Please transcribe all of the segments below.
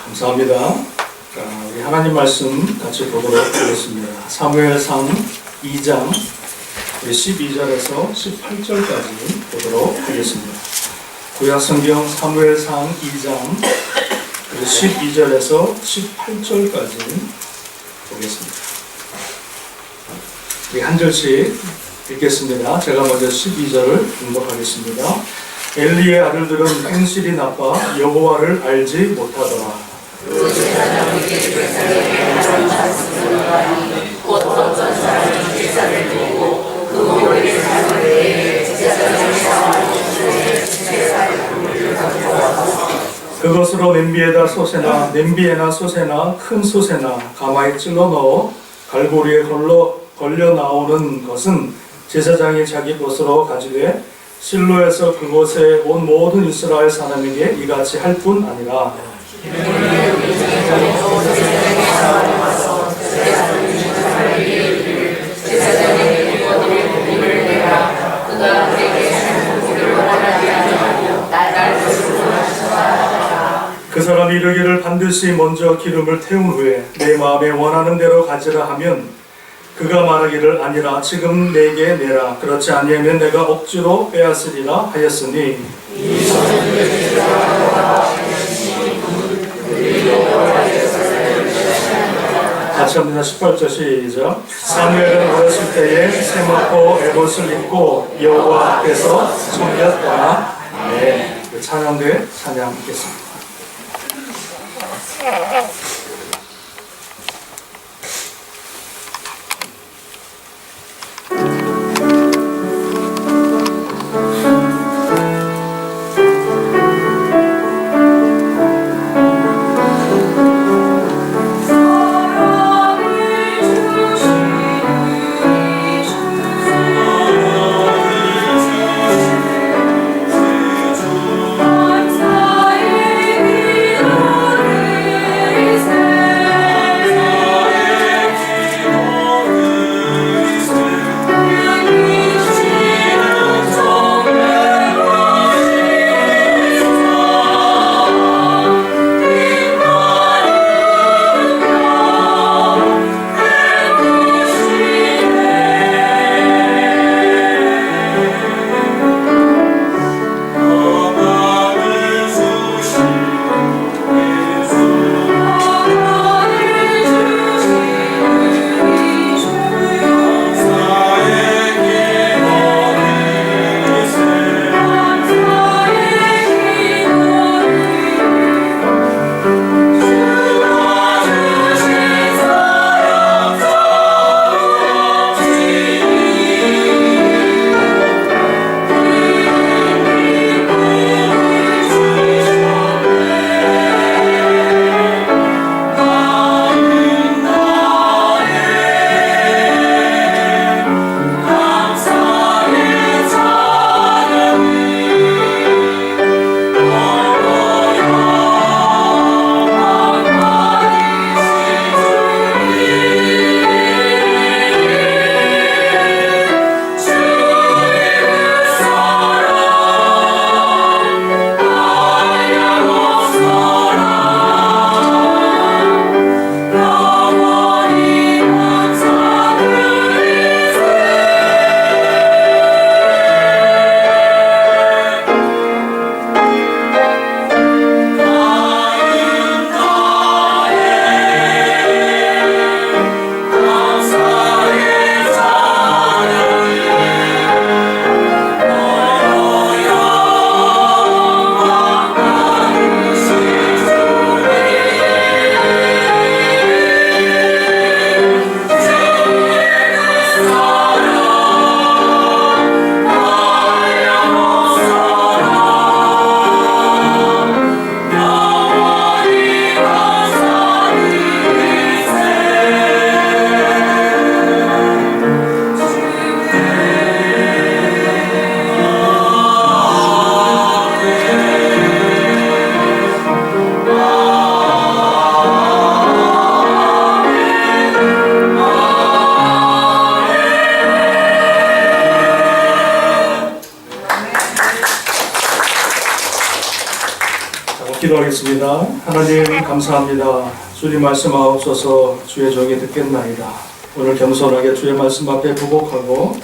감사합니다. 우리 하나님 말씀 같이 보도록 하겠습니다. 사무엘상 2장 12절에서 18절까지 보도록 하겠습니다. 구약성경 사무엘상 2장 12절에서 18절까지 보겠습니다. 우리 한 절씩 읽겠습니다. 제가 먼저 12절을 공독하겠습니다. 엘리의 아들들은 행실이 나빠 여호와를 알지 못하더라. 그것으로 냄비에다 솥에나 냄비에나 솥에나 큰 솥에나 가마에 찔러 넣어 갈고리에 걸려 나오는 것은 제사장이 자기 것으로 가지되 실로에서 그곳에 온 모든 이스라엘 사람에게 이같이 할 뿐 아니라 그 사람이 이르기를 반드시 먼저 기름을 태운 후에 내 마음에 원하는 대로 가지라 하면 그가 말하기를 아니라 지금 내게 내라 그렇지 아니하면 내가 억지로 빼앗으리라 하였으니 같이 합니다. 18절 시작. 사무엘은 어렸을 때에 세마포 에봇을 입고 여호와 앞에서 섬겼다. 네, 찬양대 찬양하겠습니다. Is 기도하겠습니다. 하나님 감사합니다. 주님 말씀하옵소서. 주의 종이 듣겠나이다. 오늘 겸손하게 주의 말씀 앞에 부복하고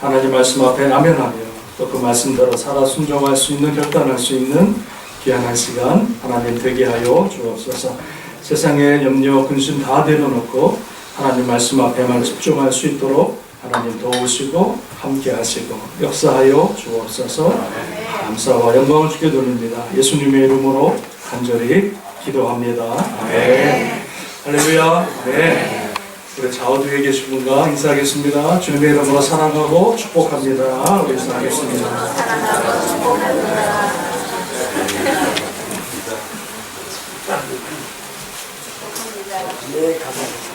하나님 말씀 앞에 나면하며 또 그 말씀대로 살아 순종할 수 있는, 결단할 수 있는 귀한 시간 하나님 되게 하여 주옵소서. 세상의 염려 근심 다 내려놓고 하나님 말씀 앞에만 집중할 수 있도록 하나님 도우시고 함께 하시고 역사하여 주옵소서. 감사와 영광을 주께 돌립니다. 예수님의 이름으로 간절히 기도합니다. 아멘. 할렐루야. 네. 우리 좌우 뒤에 계신 분과 인사하겠습니다. 주님의 이름으로 사랑하고 축복합니다. 우리 인사하겠습니다. 네, 감사합니다.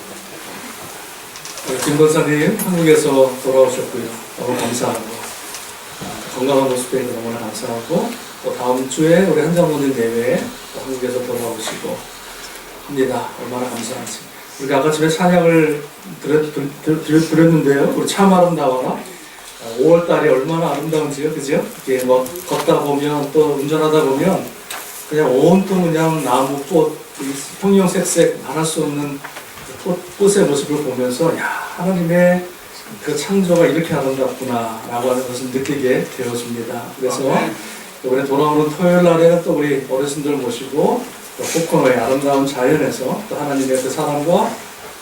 김 권사님 한국에서 돌아오셨고요. 너무 감사하고 건강한 모습에 너무나 감사하고 또 다음 주에 우리 한장모님 대회에 한국에서 돌아오시고 합니다. 얼마나 감사한지. 우리가 아까 집에 찬양을 드렸는데요. 우리 참 아름다워라. 5월달이 얼마나 아름다운지요, 그죠? 이게 뭐 걷다 보면 또 운전하다 보면 그냥 온통 그냥 나무, 꽃, 형형색색 말할 수 없는 꽃의 모습을 보면서 야, 하나님의 그 창조가 이렇게 아름답구나 라고 하는 것을 느끼게 되어집니다. 그래서 이번에 돌아오는 토요일 날에는 또 우리 어르신들 모시고 또 포코노의 아름다운 자연에서 또 하나님의 그 사랑과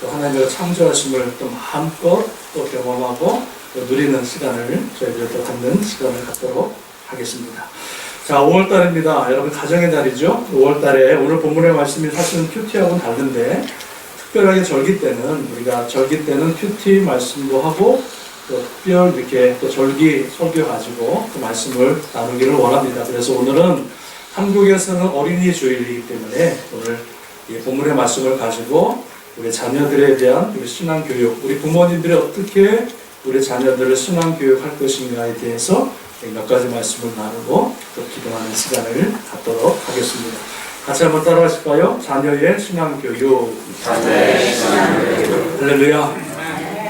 또 하나님의 창조하심을 또 마음껏 또 경험하고 또 누리는 시간을 저희들도 갖는 시간을 갖도록 하겠습니다. 자, 5월달입니다. 여러분 가정의 달이죠. 5월달에 오늘 본문의 말씀이 사실은 큐티하고는 다른데 특별하게 절기 때는 우리가 절기 때는 큐티 말씀도 하고 또 특별 이렇게 또 절기 설교 가지고 그 말씀을 나누기를 원합니다. 그래서 오늘은 한국에서는 어린이 주일이기 때문에 오늘 이 본문의 말씀을 가지고 우리 자녀들에 대한 우리 신앙 교육, 우리 부모님들이 어떻게 우리 자녀들을 신앙 교육할 것인가에 대해서 몇 가지 말씀을 나누고 또 기도하는 시간을 갖도록 하겠습니다. 같이 한번 따라하실까요? 자녀의 신앙 교육. 자녀의 신앙 교육. 할렐루야.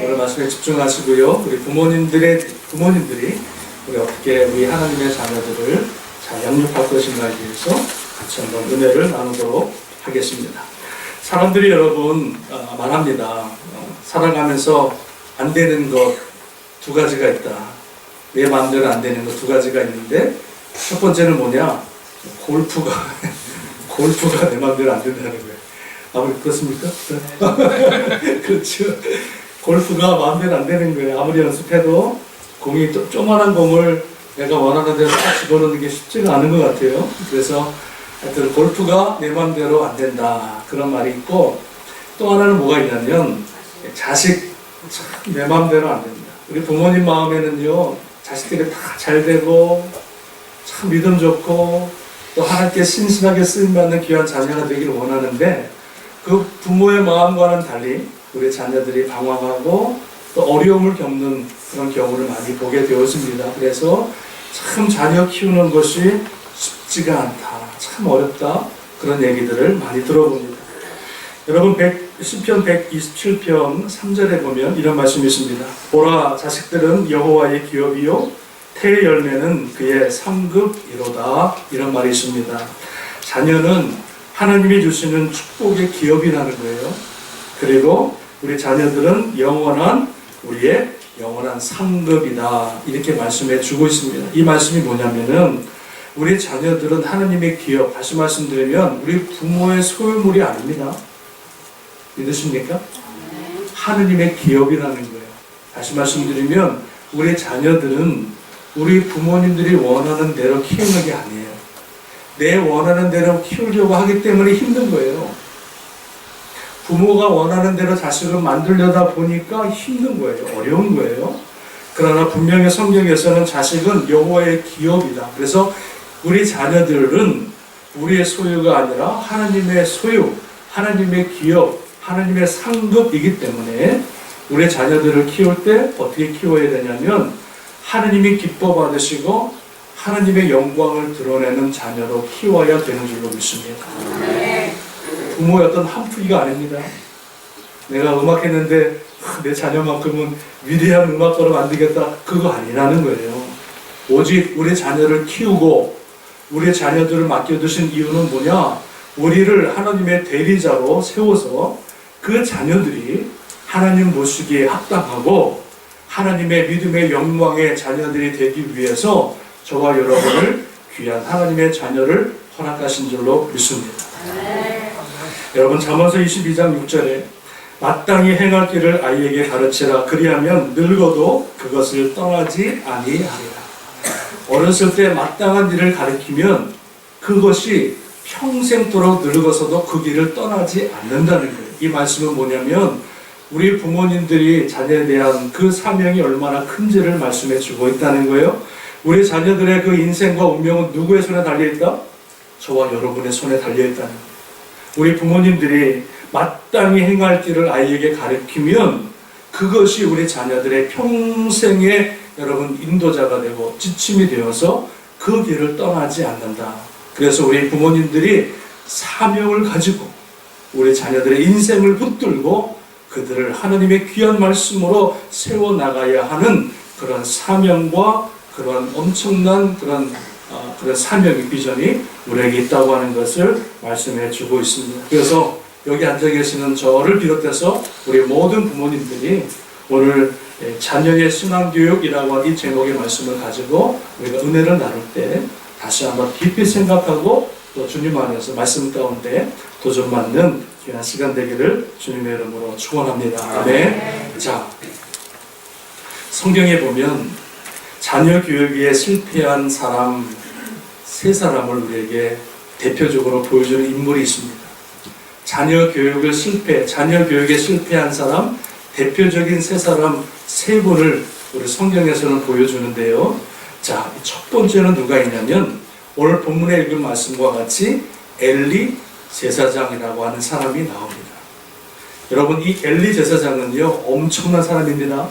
오늘 말씀에 집중하시고요. 우리 부모님들이 우리 어떻게 우리 하나님의 자녀들을 잘 양육할 것인가에 대해서 같이 한번 은혜를 나누도록 하겠습니다. 사람들이 여러분 말합니다. 살아가면서 안 되는 것 두 가지가 있다. 내 마음대로 안 되는 것 두 가지가 있는데 첫 번째는 뭐냐? 골프가 내 마음대로 안 된다는 거예요. 아무리 그렇습니까? 그렇죠. 골프가 마음대로 안 되는 거예요. 아무리 연습해도 공이 조그만한 공을 내가 원하는 대로 딱 집어넣는 게 쉽지가 않은 것 같아요. 그래서 하여튼 골프가 내 마음대로 안 된다. 그런 말이 있고 또 하나는 뭐가 있냐면 자식 내 마음대로 안 된다. 우리 부모님 마음에는요. 자식들이 다 잘 되고 참 믿음 좋고 또 하나님께 신실하게 쓰임받는 귀한 자녀가 되기를 원하는데 그 부모의 마음과는 달리 우리 자녀들이 방황하고 또 어려움을 겪는 그런 경우를 많이 보게 되었습니다. 그래서 참 자녀 키우는 것이 쉽지가 않다. 참 어렵다. 그런 얘기들을 많이 들어봅니다. 여러분 시편 127편 3절에 보면 이런 말씀이 있습니다. 보라 자식들은 여호와의 기업이요 태의 열매는 그의 상급이로다. 이런 말이 있습니다. 자녀는 하나님이 주시는 축복의 기업이라는 거예요. 그리고 우리 자녀들은 우리의 영원한 상급이다. 이렇게 말씀해 주고 있습니다. 이 말씀이 뭐냐면은 우리 자녀들은 하나님의 기업, 다시 말씀드리면 우리 부모의 소유물이 아닙니다. 믿으십니까? 하나님의 기업이라는 거예요. 다시 말씀드리면 우리 자녀들은 우리 부모님들이 원하는 대로 키우는 게 아니에요. 내 원하는 대로 키우려고 하기 때문에 힘든 거예요. 부모가 원하는 대로 자식을 만들려다 보니까 힘든 거예요. 어려운 거예요. 그러나 분명히 성경에서는 자식은 여호와의 기업이다. 그래서 우리 자녀들은 우리의 소유가 아니라 하나님의 소유, 하나님의 기업, 하나님의 상급이기 때문에 우리 자녀들을 키울 때 어떻게 키워야 되냐면 하나님이 기뻐 받으시고 하나님의 영광을 드러내는 자녀로 키워야 되는 줄로 믿습니다. 부모의 어떤 한풀이가 아닙니다. 내가 음악했는데 내 자녀만큼은 위대한 음악가로 만들겠다. 그거 아니라는 거예요. 오직 우리 자녀를 키우고 우리 자녀들을 맡겨두신 이유는 뭐냐? 우리를 하나님의 대리자로 세워서 그 자녀들이 하나님 모시기에 합당하고 하나님의 믿음의 영광의 자녀들이 되기 위해서 저와 여러분을 귀한 하나님의 자녀를 허락하신 줄로 믿습니다. 여러분, 잠언서 22장 6절에 마땅히 행할 길을 아이에게 가르치라. 그리하면 늙어도 그것을 떠나지 아니하리라. 어렸을 때 마땅한 일을 가르치면 그것이 평생도록 늙어서도 그 길을 떠나지 않는다는 거예요. 이 말씀은 뭐냐면 우리 부모님들이 자녀에 대한 그 사명이 얼마나 큰지를 말씀해 주고 있다는 거예요. 우리 자녀들의 그 인생과 운명은 누구의 손에 달려있다? 저와 여러분의 손에 달려있다는 거예요. 우리 부모님들이 마땅히 행할 길을 아이에게 가르치면 그것이 우리 자녀들의 평생의 여러분 인도자가 되고 지침이 되어서 그 길을 떠나지 않는다. 그래서 우리 부모님들이 사명을 가지고 우리 자녀들의 인생을 붙들고 그들을 하나님의 귀한 말씀으로 세워나가야 하는 그런 사명과 그런 엄청난 그런 사명의 비전이 우리에게 있다고 하는 것을 말씀해 주고 있습니다. 그래서 여기 앉아 계시는 저를 비롯해서 우리 모든 부모님들이 오늘 자녀의 신앙교육이라고 하는 이 제목의 말씀을 가지고 우리가 은혜를 나눌 때 다시 한번 깊이 생각하고 또 주님 안에서 말씀 가운데 도전받는 귀한 시간 되기를 주님의 이름으로 축원합니다. 아멘. 자, 성경에 보면 자녀 교육에 실패한 사람 세 사람을 우리에게 대표적으로 보여주는 인물이 있습니다. 자녀 교육에 실패한 사람 대표적인 세 사람 세 분을 우리 성경에서는 보여주는데요. 자, 첫 번째는 누가 있냐면 오늘 본문에 읽은 말씀과 같이 엘리 제사장이라고 하는 사람이 나옵니다. 여러분, 이 엘리 제사장은요 엄청난 사람입니다.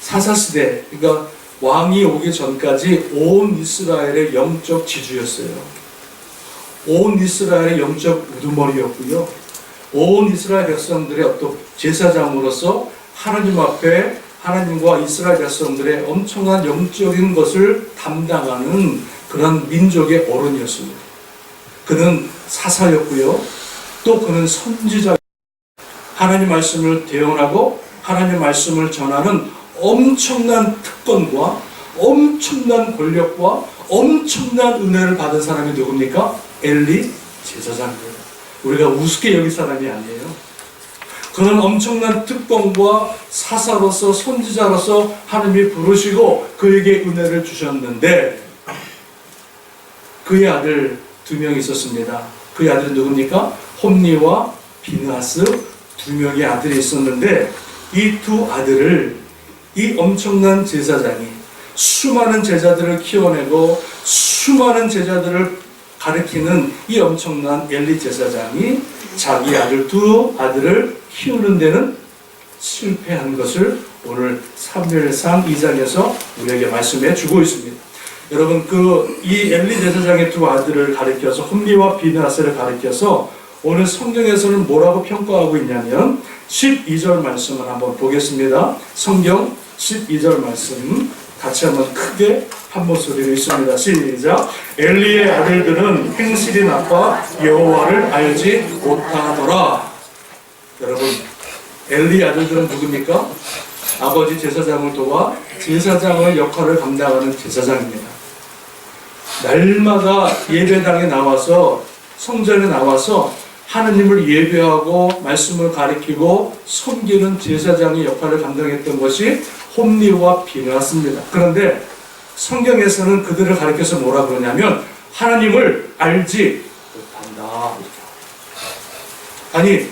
사사시대, 그러니까 왕이 오기 전까지 온 이스라엘의 영적 지주였어요. 온 이스라엘의 영적 우두머리였고요. 온 이스라엘 백성들의 어떤 제사장으로서 하나님 앞에 하나님과 이스라엘 백성들의 엄청난 영적인 것을 담당하는 그런 민족의 어른이었습니다. 그는 사사였고요. 또 그는 선지자, 하나님 말씀을 대언하고 하나님 말씀을 전하는 엄청난 특권과 엄청난 권력과 엄청난 은혜를 받은 사람이 누굽니까? 엘리 제사장입니다. 우리가 우습게 여길 사람이 아니에요. 그는 엄청난 특권과 사사로서 선지자로서 하나님이 부르시고 그에게 은혜를 주셨는데 그의 아들 두 명이 있었습니다. 그의 아들은 누굽니까? 홈니와 비느하스 두 명의 아들이 있었는데 이 두 아들을 이 엄청난 제사장이 수많은 제자들을 키워내고 수많은 제자들을 가르치는 이 엄청난 엘리 제사장이 자기 두 아들을 키우는 데는 실패한 것을 오늘 사무엘상 2장에서 우리에게 말씀해 주고 있습니다. 여러분, 이 엘리 제사장의 두 아들을 가르쳐서 홈리와 비느하스를 가르쳐서 오늘 성경에서는 뭐라고 평가하고 있냐면 12절 말씀을 한번 보겠습니다. 성경 12절 말씀 같이 한번 크게 한 목소리로 읽습니다. 시작. 엘리의 아들들은 행실이 나빠 여호와를 알지 못하더라. 여러분, 엘리의 아들들은 누굽니까? 아버지 제사장을 도와 제사장의 역할을 감당하는 제사장입니다. 날마다 예배당에 나와서 성전에 나와서 하나님을 예배하고 말씀을 가리키고 섬기는 제사장의 역할을 감당했던 것이 홈리와 비느하스입니다. 그런데 성경에서는 그들을 가리켜서 뭐라 그러냐면 하나님을 알지 못한다. 아니,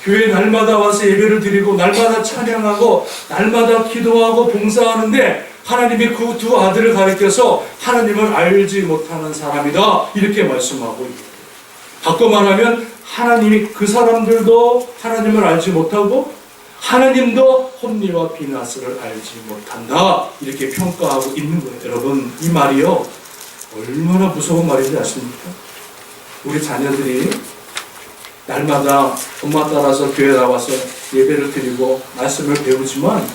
교회 날마다 와서 예배를 드리고 날마다 찬양하고 날마다 기도하고 봉사하는데 하나님이 그 두 아들을 가리켜서 하나님을 알지 못하는 사람이다 이렇게 말씀하고 있습니다. 바꿔 말하면 하나님이 그 사람들도 하나님을 알지 못하고 하나님도 홈리와 비느하스를 알지 못한다 이렇게 평가하고 있는 거예요. 여러분, 이 말이요 얼마나 무서운 말인지 아십니까? 우리 자녀들이 날마다 엄마 따라서 교회 나와서 예배를 드리고 말씀을 배우지만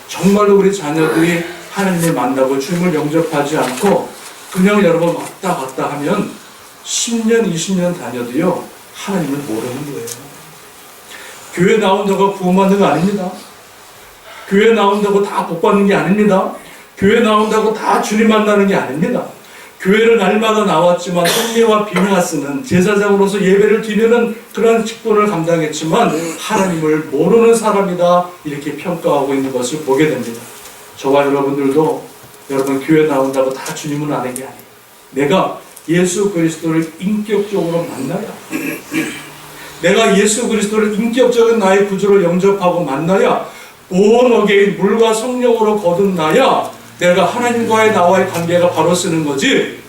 정말로 우리 자녀들이 하나님을 만나고 주님을 영접하지 않고 그냥 여러분 왔다 갔다 하면 10년, 20년 다녀도요, 하나님을 모르는 거예요. 교회 나온다고 구원받는 거 아닙니다. 교회 나온다고 다 복받는 게 아닙니다. 교회 나온다고 다 주님 만나는 게 아닙니다. 교회를 날마다 나왔지만 홈리와 비느하스는 제사장으로서 예배를 드리는 그런 직분을 감당했지만 하나님을 모르는 사람이다, 이렇게 평가하고 있는 것을 보게 됩니다. 저와 여러분들도 여러분 교회 나온다고 다 주님을 아는 게 아니에요. 내가 예수 그리스도를 인격적으로 만나야, 내가 예수 그리스도를 인격적인 나의 구주로 영접하고 만나야, 본 어게인 물과 성령으로 거듭나야 내가 하나님과의 나와의 관계가 바로 쓰는 거지,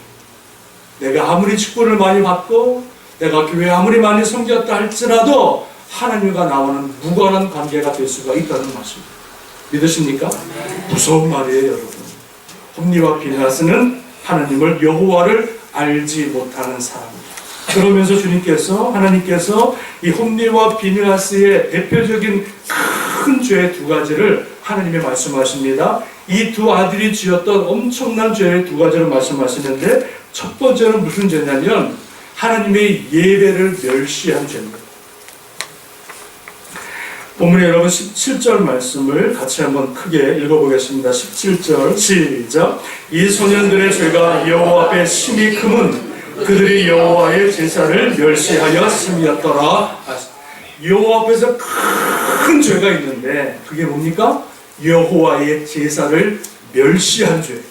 내가 아무리 직분을 많이 받고 내가 교회에 아무리 많이 섬겼다 할지라도 하나님과 나와는 무관한 관계가 될 수가 있다는 말씀입니다. 믿으십니까? 무서운 말이에요, 여러분. 홈리와 비느하스는 하나님을, 여호와를 알지 못하는 사람입니다. 그러면서 하나님께서 이 홈리와 비느하스의 대표적인 큰 죄 두 가지를 하나님이 말씀하십니다. 이 두 아들이 지었던 엄청난 죄의 두 가지를 말씀하시는데, 첫 번째는 무슨 죄냐면 하나님의 예배를 멸시한 죄입니다. 본문에 여러분 17절 말씀을 같이 한번 크게 읽어보겠습니다. 17절 시작. 이 소년들의 죄가 여호와 앞에 심히 크면 그들이 여호와의 제사를 멸시하였음이었더라. 여호와 앞에서 큰 죄가 있는데 그게 뭡니까? 여호와의 제사를 멸시한 죄.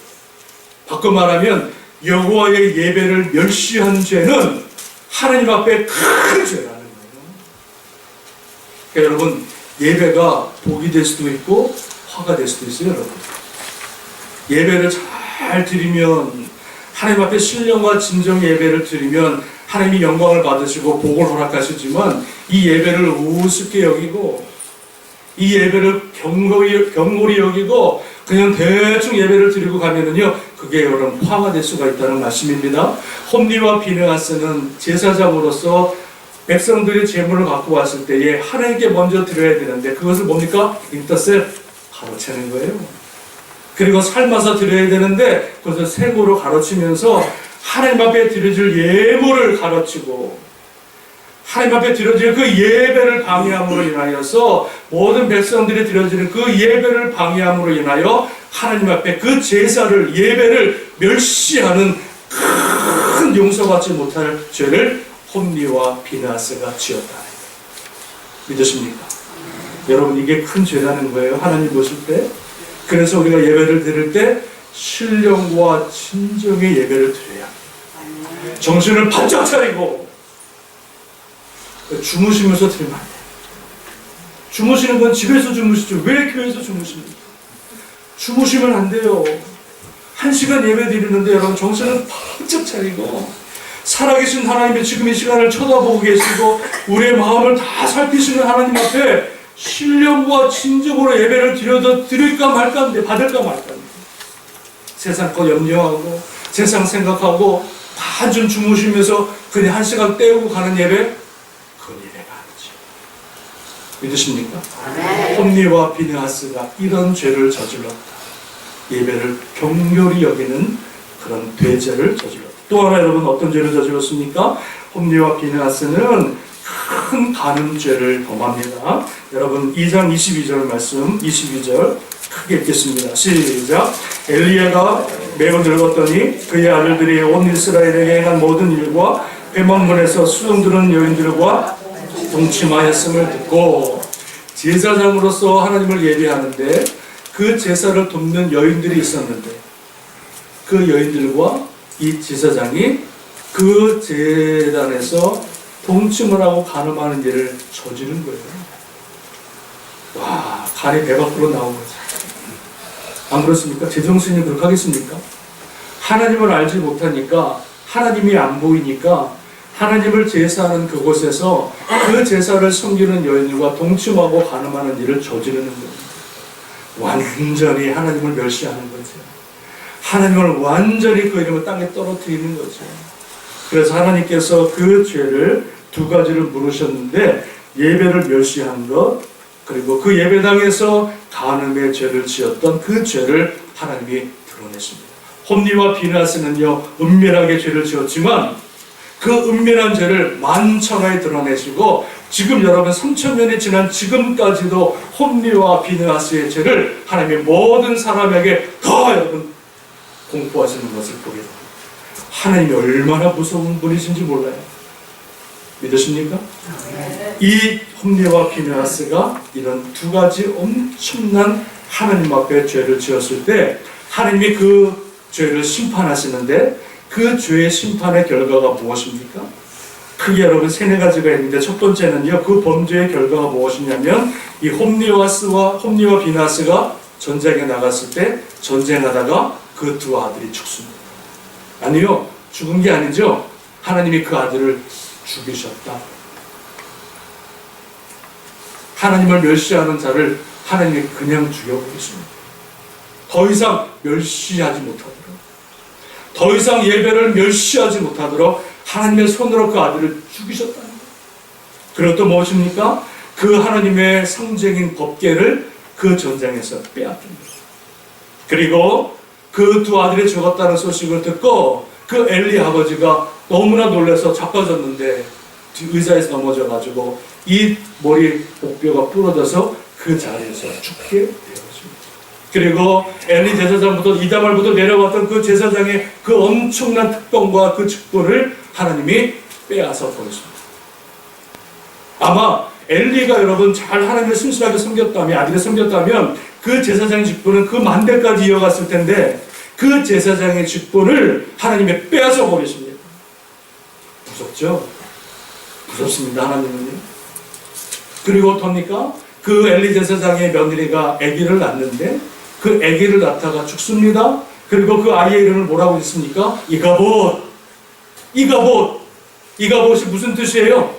바꿔 말하면 여호와의 예배를 멸시한 죄는 하나님 앞에 큰 죄라는 거예요. 그러니까 여러분, 예배가 복이 될 수도 있고 화가 될 수도 있어요. 여러분, 예배를 잘 드리면, 하나님 앞에 신령과 진정 예배를 드리면 하나님이 영광을 받으시고 복을 허락하시지만, 이 예배를 우습게 여기고 이 예배를 경홀히 여기고 그냥 대충 예배를 드리고 가면은요, 그게 여러분 화가 될 수가 있다는 말씀입니다. 홈리와 비느하스는 제사장으로서 백성들이 제물을 갖고 왔을 때에 하나님께 먼저 드려야 되는데, 그것을 뭡니까? 인터셉, 가로채는 거예요. 그리고 삶아서 드려야 되는데 그것을 생으로 가로치면서 하나님 앞에 드려질 예물을 가로치고, 하나님 앞에 드려질 그 예배를 방해함으로 인하여서, 모든 백성들이 드려지는 그 예배를 방해함으로 인하여 하나님 앞에 그 제사를, 예배를 멸시하는 큰 용서받지 못할 죄를 홈리와 비느하스가 지었다. 믿으십니까? 여러분, 이게 큰 죄라는 거예요, 하나님 보실 때. 그래서 우리가 예배를 드릴 때 신령과 진정의 예배를 드려야 합니다. 정신을 바짝 차리고 주무시면서 드리면 안 돼요. 주무시는 건 집에서 주무시죠. 왜 교회에서 주무십니까? 주무시면 안 돼요. 1시간 예배 드리는데 여러분, 정신을 바짝 차리고 살아계신 하나님이 지금 이 시간을 쳐다보고 계시고 우리의 마음을 다 살피시는 하나님 앞에 신령과 진정으로 예배를 드릴까 말까 하는데, 받을까 말까 하는데, 세상 거 염려하고 세상 생각하고 반쯤 주무시면서 그냥 1시간 때우고 가는 예배, 그건 예배가 아니죠. 믿으십니까? 홈리와 비느하스가 이런 죄를 저질렀다. 예배를 경멸히 여기는 그런 죄를 저질렀다. 또 하나 여러분, 어떤 죄를 저질렀습니까? 홈리와 비느하스는 큰 간음죄를 범합니다. 여러분, 2장 22절 말씀, 22절 크게 읽겠습니다. 시작. 엘리야가 매우 늙었더니 그의 아들들이 온 이스라엘에게 행한 모든 일과 회막문에서 수종드는 여인들과 동침하였음을 듣고, 제사장으로서 하나님을 예배하는데 그 제사를 돕는 여인들이 있었는데, 그 여인들과 이 제사장이 그 제단에서 동침을 하고 간음하는 일을 저지른 거예요. 와, 간이 배 밖으로 나온 거죠. 안 그렇습니까? 제정신이 그렇게 하겠습니까? 하나님을 알지 못하니까, 하나님이 안 보이니까 하나님을 제사하는 그곳에서 그 제사를 섬기는 여인들과 동침하고 간음하는 일을 저지르는 거예요. 완전히 하나님을 멸시하는 거죠. 하나님을 완전히 그 이름을 땅에 떨어뜨리는 거죠. 그래서 하나님께서 그 죄를 두 가지를 물으셨는데, 예배를 멸시한 것, 그리고 그 예배당에서 간음의 죄를 지었던 그 죄를 하나님이 드러냈습니다. 홈리와 비느하스는요 은밀하게 죄를 지었지만 그 은밀한 죄를 만천하에 드러내시고 지금 여러분 3000년이 지난 지금까지도 홈리와 비느하스의 죄를 하나님의 모든 사람에게 더 여러분 공포하시는 것을 보게 됩니다. 하나님이 얼마나 무서운 분이신지 몰라요. 믿으십니까? 이 홈리와 비느하스가 이런 두 가지 엄청난 하나님 앞에 죄를 지었을 때 하나님이 그 죄를 심판하시는데 그 죄의 심판의 결과가 무엇입니까? 크게 여러분 세네 가지가 있는데 첫 번째는요 그 범죄의 결과가 무엇이냐면 이 홈리와 비느하스가 전쟁에 나갔을 때 전쟁하다가 그 두 아들이 죽습니다. 아니요 죽은 게 아니죠. 하나님이 그 아들을 죽이셨다. 하나님을 멸시하는 자를 하나님이 그냥 죽여버리십니다. 더 이상 멸시하지 못하도록, 더 이상 예배를 멸시하지 못하도록 하나님의 손으로 그 아들을 죽이셨다는 거예요. 그리고 또 무엇입니까? 그 하나님의 상징인 법궤를 그 전쟁에서 빼앗깁니다. 그리고 그 두 아들이 죽었다는 소식을 듣고 그 엘리 아버지가 너무나 놀라서 자빠졌는데 의자에서 넘어져가지고 이 머리 목뼈가 부러져서 그 자리에서 죽게 되었습니다. 그리고 엘리 제사장부터 이다말부터 내려왔던 그 제사장의 그 엄청난 특권과 그 직분을 하나님이 빼앗아 버렸습니다. 아마 엘리가 여러분 잘 하나님을 신실하게 섬겼다면, 아들을 섬겼다면 그 제사장의 직분은 그 만대까지 이어갔을 텐데 그 제사장의 직분을 하나님이 빼앗아 버리십니다. 무섭죠? 무섭습니다, 하나님은요. 그리고 어떡합니까? 그 엘리 제사장의 며느리가 아기를 낳는데 그 아기를 낳다가 죽습니다. 그리고 그 아이의 이름을 뭐라고 했습니까? 이가봇. 이가봇이 무슨 뜻이에요?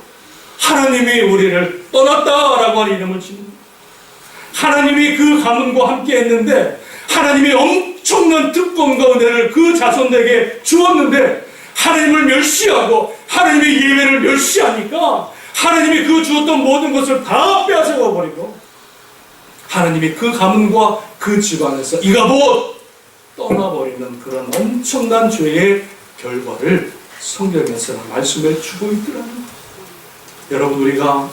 하나님이 우리를 떠났다라고 하는 이름을 지닙니다. 하나님이 그 가문과 함께 했는데 하나님이 엄청난 특권과 은혜를 그 자손에게 주었는데 하나님을 멸시하고 하나님의 예배를 멸시하니까 하나님이 그 주었던 모든 것을 다 빼앗아가 버리고 하나님이 그 가문과 그 집안에서 이가봇 떠나버리는 그런 엄청난 죄의 결과를 성경에서 말씀해 주고 있더라고요. 여러분 우리가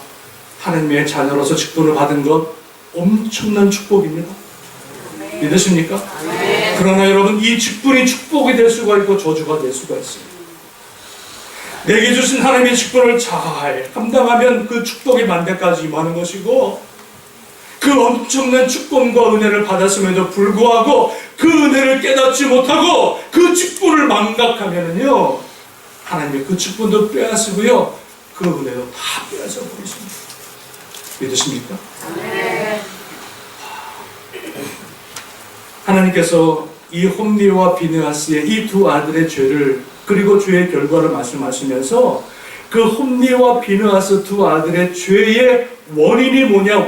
하나님의 자녀로서 직분을 받은 것 엄청난 축복입니다. 믿으십니까? 그러나 여러분 이 직분이 축복이 될 수가 있고 저주가 될 수가 있어요. 내게 주신 하나님의 직분을 잘 감당하면 그 축복이 만대까지 임하는 것이고 그 엄청난 축복과 은혜를 받았음에도 불구하고 그 은혜를 깨닫지 못하고 그 직분을 망각하면은요 하나님의 그 직분도 빼앗으고요 그 은혜도 다 빼앗아 버리십니다. 믿으십니까? 네. 하나님께서 이 홈리와 비느하스의 이 두 아들의 죄를 그리고 죄의 결과를 말씀하시면서 그 홈리와 비느하스 두 아들의 죄의 원인이 뭐냐?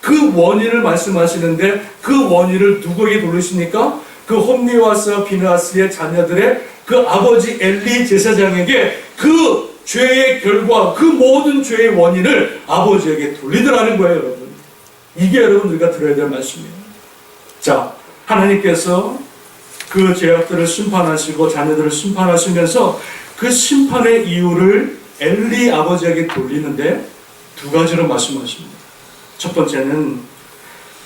그 원인을 말씀하시는데 그 원인을 누구에게 돌리십니까? 그 홈리와 비느하스의 자녀들의 그 아버지 엘리 제사장에게 그 죄의 결과, 그 모든 죄의 원인을 아버지에게 돌리더라는 거예요, 여러분. 이게 여러분 우리가 들어야 될 말씀이에요. 자, 하나님께서 그 죄악들을 심판하시고 자녀들을 심판하시면서 그 심판의 이유를 엘리 아버지에게 돌리는데 두 가지로 말씀하십니다. 첫 번째는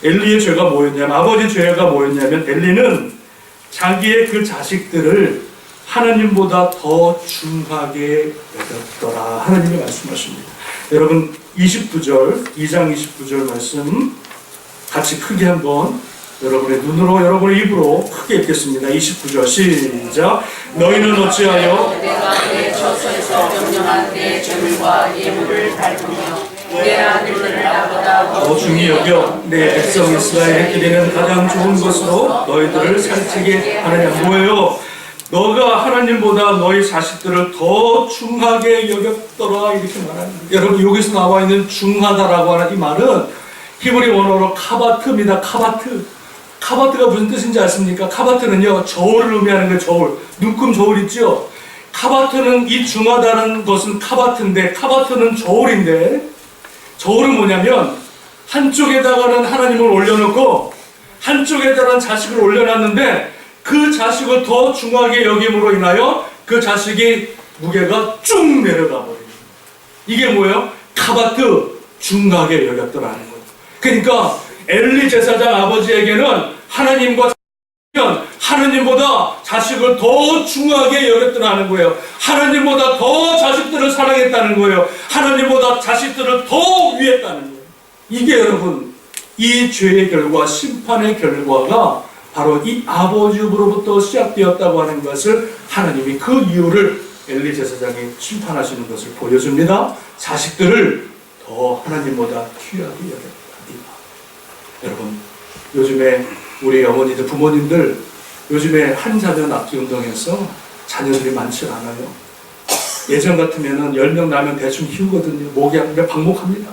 엘리의 죄가 뭐였냐면, 아버지 죄가 뭐였냐면 엘리는 자기의 그 자식들을 하나님보다 더 중하게 여겼더라. 하나님이 말씀하십니다. 여러분 29절, 2장 29절 말씀 같이 크게 한번 여러분의 눈으로 여러분의 입으로 크게 읽겠습니다. 29절 시작. 너희는 어찌하여 내가 내 처소에서 명령한 내 재물과 예물을 밟으며 내 아들들을 나보다 더 중히 여겨 내 백성 이스라엘에 드리는 가장 좋은 것으로 너희들을 살찌게 하느냐. 뭐예요? 너가 하나님보다 너희 자식들을 더 중하게 여겼더라 이렇게 말합니다. 여러분 여기서 나와 있는 중하다라고 하는 이 말은 히브리 원어로 카바트입니다. 카바트가 무슨 뜻인지 아십니까? 카바트는요 저울을 의미하는 거예요. 저울, 눈금 저울 있죠? 카바트는 이 중하다는 것은 카바트인데 카바트는 저울인데 저울은 뭐냐면 한쪽에다가는 하나님을 올려놓고 한쪽에다가는 자식을 올려놨는데 그 자식을 더 중하게 여김으로 인하여 그 자식이 무게가 쭉 내려가 버려요. 이게 뭐예요? 카바트 중하게 여겼더라는 거예요. 그러니까 엘리 제사장 아버지에게는 하나님보다 자식을 더 중하게 여겼더라는 거예요. 하나님보다 더 자식들을 사랑했다는 거예요. 하나님보다 자식들을 더 위했다는 거예요. 이게 여러분, 이 죄의 결과, 심판의 결과가 바로 이 아버지로부터 시작되었다고 하는 것을 하나님이 그 이유를 엘리 제사장이 심판하시는 것을 보여줍니다. 자식들을 더 하나님보다 귀하게 여겼다. 여러분, 요즘에 우리 어머니들, 부모님들 요즘에 한 자녀 낳기 운동에서 자녀들이 많지 않아요. 예전 같으면은 10명 나면 대충 키우거든요. 목욕하면 방목합니다.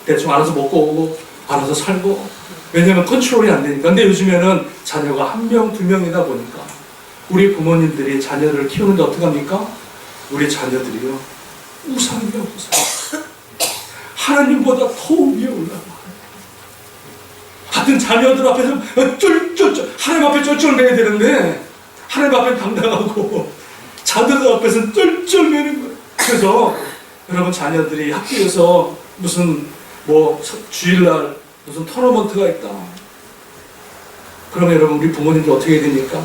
대충 알아서 먹고 오고 알아서 살고. 왜냐면 컨트롤이 안 되니까. 근데 요즘에는 자녀가 1명, 2명이다 보니까 우리 부모님들이 자녀를 키우는데 어떻게 합니까? 우리 자녀들이요, 우상이야, 우상. 하나님보다 더 위에 올라가. 같은 자녀들 앞에서 하나님 앞에 쩔쩔매야 되는데 하나님 앞에 당당하고 자녀들 앞에서는 쩔쩔매는 거예요. 그래서 여러분, 자녀들이 학교에서 무슨 주일날 무슨 토너먼트가 있다. 그러면 여러분, 우리 부모님들 어떻게 해야 됩니까?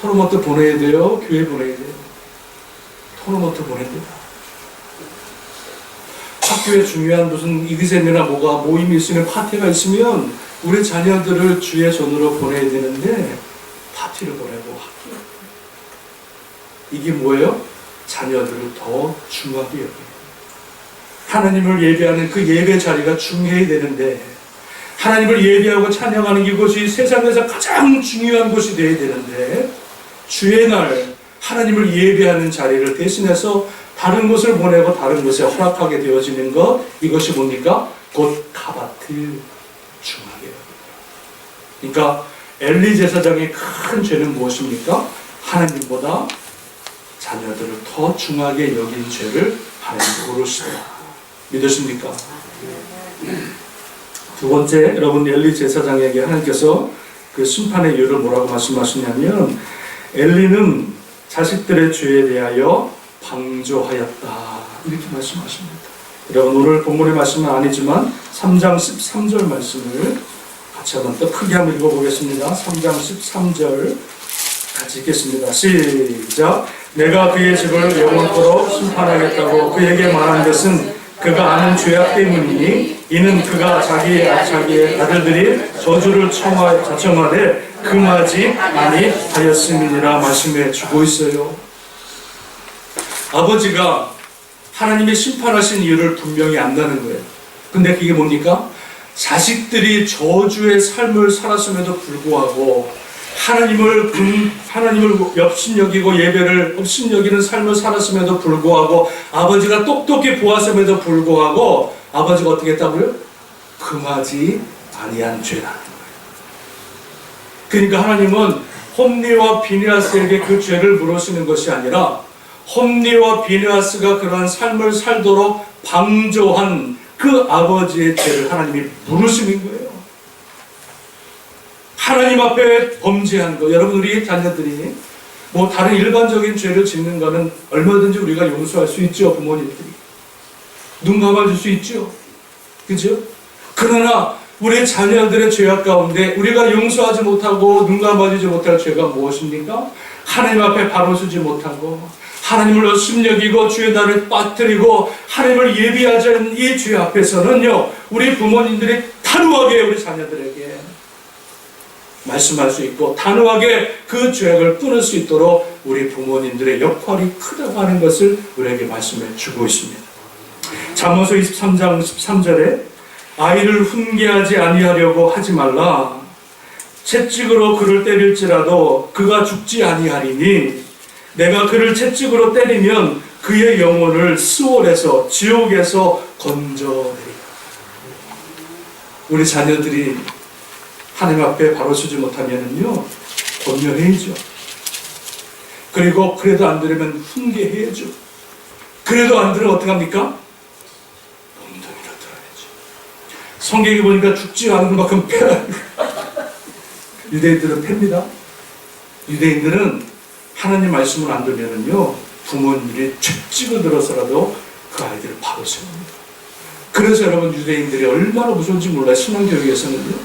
토너먼트 보내야 돼요? 교회 보내야 돼요? 토너먼트 보내야 돼요. 학교에 중요한 무슨 이그잼이나 모임이 있으면, 파티가 있으면 우리 자녀들을 주의 전으로 보내야 되는데 파티를 보내고 학교. 이게 뭐예요? 자녀들을 더 중하게 여기는. 하나님을 예배하는 그 예배 자리가 중요해야 되는데, 하나님을 예배하고 찬양하는 이곳이 세상에서 가장 중요한 곳이 되어야 되는데, 주의 날 하나님을 예배하는 자리를 대신해서 다른 곳을 보내고 다른 곳에 허락하게 되어지는 것, 이것이 뭡니까? 곧 카바트 중하게 여깁니다. 그러니까 엘리 제사장의 큰 죄는 무엇입니까? 하나님보다 자녀들을 더 중하게 여긴 죄를 하나님 고르시더라. 믿으십니까? 두 번째, 여러분, 엘리 제사장에게 하나님께서 그 심판의 이유를 뭐라고 말씀하시냐면, 엘리는 자식들의 죄에 대하여 방조하였다, 이렇게 말씀하십니다. 여러분, 오늘 본문의 말씀은 아니지만 3장 13절 말씀을 같이 한번 더 크게 한번 읽어보겠습니다. 3장 13절 같이 읽겠습니다. 시작. 내가 그의 집을 영원토록 심판하겠다고 그에게 말한 것은 그가 아는 죄악 때문이니, 이는 그가 자기의 아들들이 저주를 자청하되 금하지 아니하였음이니라 말씀해 주고 있어요. 아버지가 하나님이 심판하신 이유를 분명히 안다는 거예요. 근데 그게 뭡니까? 자식들이 저주의 삶을 살았음에도 불구하고 하나님을 업신여기고 예배를 업신여기는 삶을 살았음에도 불구하고, 아버지가 똑똑히 보았음에도 불구하고 아버지가 어떻게 했다고요? 금하지 아니한 죄라는 거예요. 그러니까 하나님은 홈리와 비느하스에게 그 죄를 물으시는 것이 아니라, 홈리와 비느하스가 그러한 삶을 살도록 방조한 그 아버지의 죄를 하나님이 물으시는 거예요. 하나님 앞에 범죄한 거, 여러분, 우리 자녀들이 다른 일반적인 죄를 짓는 거는 얼마든지 우리가 용서할 수 있죠. 부모님들이 눈 감아줄 수 있죠. 그죠? 그러나 우리 자녀들의 죄악 가운데 우리가 용서하지 못하고 눈 감아주지 못할 죄가 무엇입니까? 하나님 앞에 바로 서지 못하고 하나님을 업신여기고 주의 날을 빠뜨리고 하나님을 예비하지 않은 이 죄 앞에서는요, 우리 부모님들이 단호하게 우리 자녀들에게 말씀할 수 있고 단호하게 그 죄악을 끊을 수 있도록 우리 부모님들의 역할이 크다고 하는 것을 우리에게 말씀해 주고 있습니다. 잠언서 23장 13절에 아이를 훈계하지 아니하려고 하지 말라. 채찍으로 그를 때릴지라도 그가 죽지 아니하리니 내가 그를 채찍으로 때리면 그의 영혼을 스올에서 지옥에서 건져내리라. 우리 자녀들이 하나님 앞에 바로 서지 못하면은요, 권면해야죠. 그리고 그래도 안 들으면 훈계해야죠. 그래도 안 들으면 어떻게 합니까? 엉덩이로 들어야죠. 성경에 보니까 죽지 않은 만큼 패라. 유대인들은 팹니다. 유대인들은 하나님 말씀을 안 들으면요, 부모님들이 채찍을 들어서라도 그 아이들을 바로 세웁니다. 그래서 여러분, 유대인들이 얼마나 무서운지 몰라요. 신앙교육에서는요.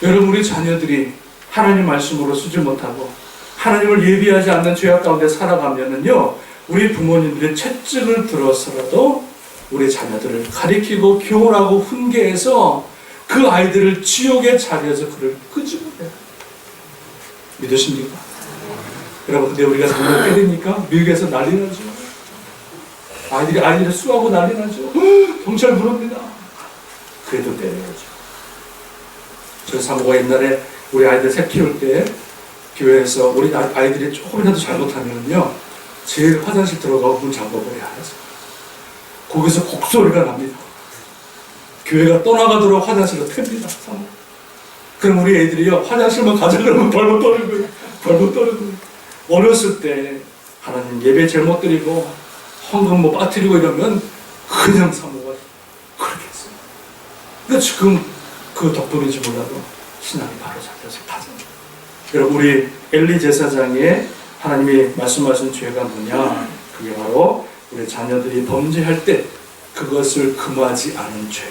여러분, 우리 자녀들이 하나님 말씀으로 쓰지 못하고 하나님을 예비하지 않는 죄악 가운데 살아가면은요, 우리 부모님들이 채찍을 들어서라도 우리 자녀들을 가리키고 교훈하고 훈계해서 그 아이들을 지옥의 자리에서 그를 끄집어내요. 믿으십니까? 여러분, 근데 우리가 정말 때리니까 미국에서 난리 나죠. 아이들을 수하고 난리 나죠. 경찰 부릅니다. 그래도 때려야죠. 저희 사모가 옛날에 우리 아이들 새 키울 때 교회에서 우리 아이들이 조금이라도 잘못하면요, 제일 화장실 들어가고 문 잠궈버려야 해서 거기서 곡소리가 납니다. 교회가 떠나가도록 화장실을 틉니다. 그럼 우리 애들이요, 화장실만 가자 그러면 벌벌 떠는 거예요. 벌벌 떠는 거예요. 어렸을 때 하나님 예배 잘못 드리고 헌금 뭐 빠뜨리고 이러면 그냥 사모가 그렇게 했어요. 근데 지금 그 덕분인지 몰라도 신앙이 바로 잡혀서 가잖아요. 여러분, 우리 엘리 제사장의 하나님이 말씀하신 죄가 뭐냐? 그게 바로 우리 자녀들이 범죄할 때 그것을 금하지 않은 죄.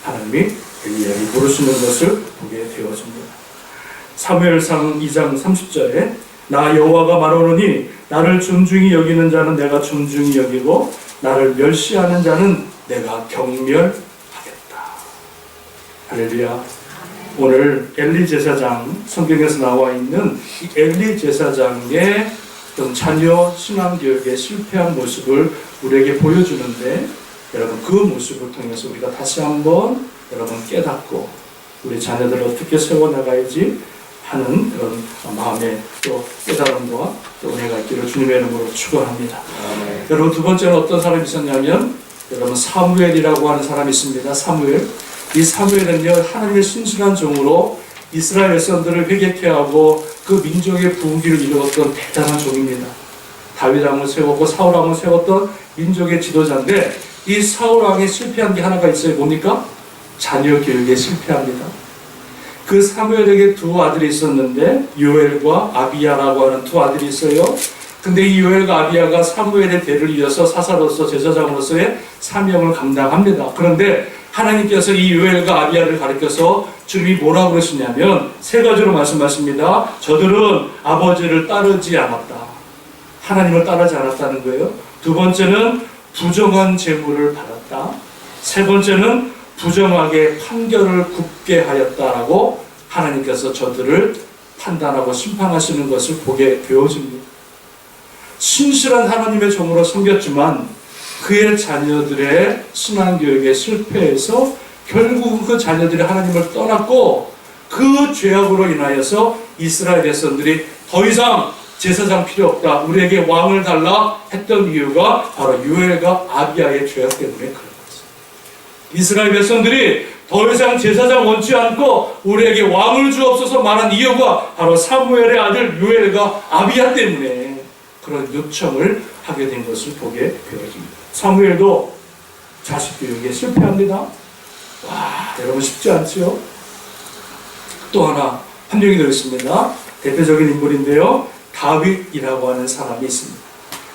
하나님이 엘리야에게 물으시는 것을 보게 되어집니다. 사무엘상 2장 30절에 나 여호와가 말하노니 나를 존중히 여기는 자는 내가 존중히 여기고 나를 멸시하는 자는 내가 경멸하겠다. 할렐루야. 오늘 엘리 제사장, 성경에서 나와 있는 이 엘리 제사장의 어떤 자녀 신앙교육에 실패한 모습을 우리에게 보여주는데, 여러분, 그 모습을 통해서 우리가 다시 한번 여러분 깨닫고 우리 자녀들을 어떻게 세워나가야지 하는 그런 마음의 또 깨달음과 또 은혜가 있기를 주님의 이름으로 축원합니다. 여러분, 두 번째는 어떤 사람이 있었냐면, 여러분, 사무엘이라고 하는 사람이 있습니다. 사무엘. 이 사무엘은요, 하나님의 신실한 종으로 이스라엘 백성들을 회개케 하고 그 민족의 부흥기를 이루었던 대단한 종입니다. 다윗 왕을 세웠고 사울 왕을 세웠던 민족의 지도자인데, 이 사울 왕이 실패한 게 하나가 있어요. 뭡니까? 자녀 교육에 실패합니다. 그 사무엘에게 두 아들이 있었는데 요엘과 아비야라고 하는 두 아들이 있어요. 근데 이 요엘과 아비야가 사무엘의 대를 이어서 사사로서 제사장으로서의 사명을 감당합니다. 그런데 하나님께서 이 요엘과 아비야를 가리켜서 주님이 뭐라고 그러시냐면 세 가지로 말씀하십니다. 저들은 아버지를 따르지 않았다. 하나님을 따르지 않았다는 거예요. 두 번째는 부정한 재물을 받았다. 세 번째는 부정하게 판결을 굽게 하였다라고 하나님께서 저들을 판단하고 심판하시는 것을 보게 되어집니다. 신실한 하나님의 종으로 섬겼지만 그의 자녀들의 신앙교육에 실패해서 결국 그 자녀들이 하나님을 떠났고, 그 죄악으로 인하여서 이스라엘 백성들이 더 이상 제사장 필요 없다, 우리에게 왕을 달라 했던 이유가 바로 요엘과 아비야의 죄악 때문에 그런 것입니다. 이스라엘 백성들이 더 이상 제사장 원치 않고 우리에게 왕을 주옵소서 말한 이유가 바로 사무엘의 아들 요엘과 아비야 때문에 그런 요청을 하게 된 것을 보게 되어집니다. 사무엘도 자식 교육에 실패합니다. 와, 여러분 쉽지 않죠? 또 하나, 한 명이 더 있습니다. 대표적인 인물인데요, 다윗이라고 하는 사람이 있습니다.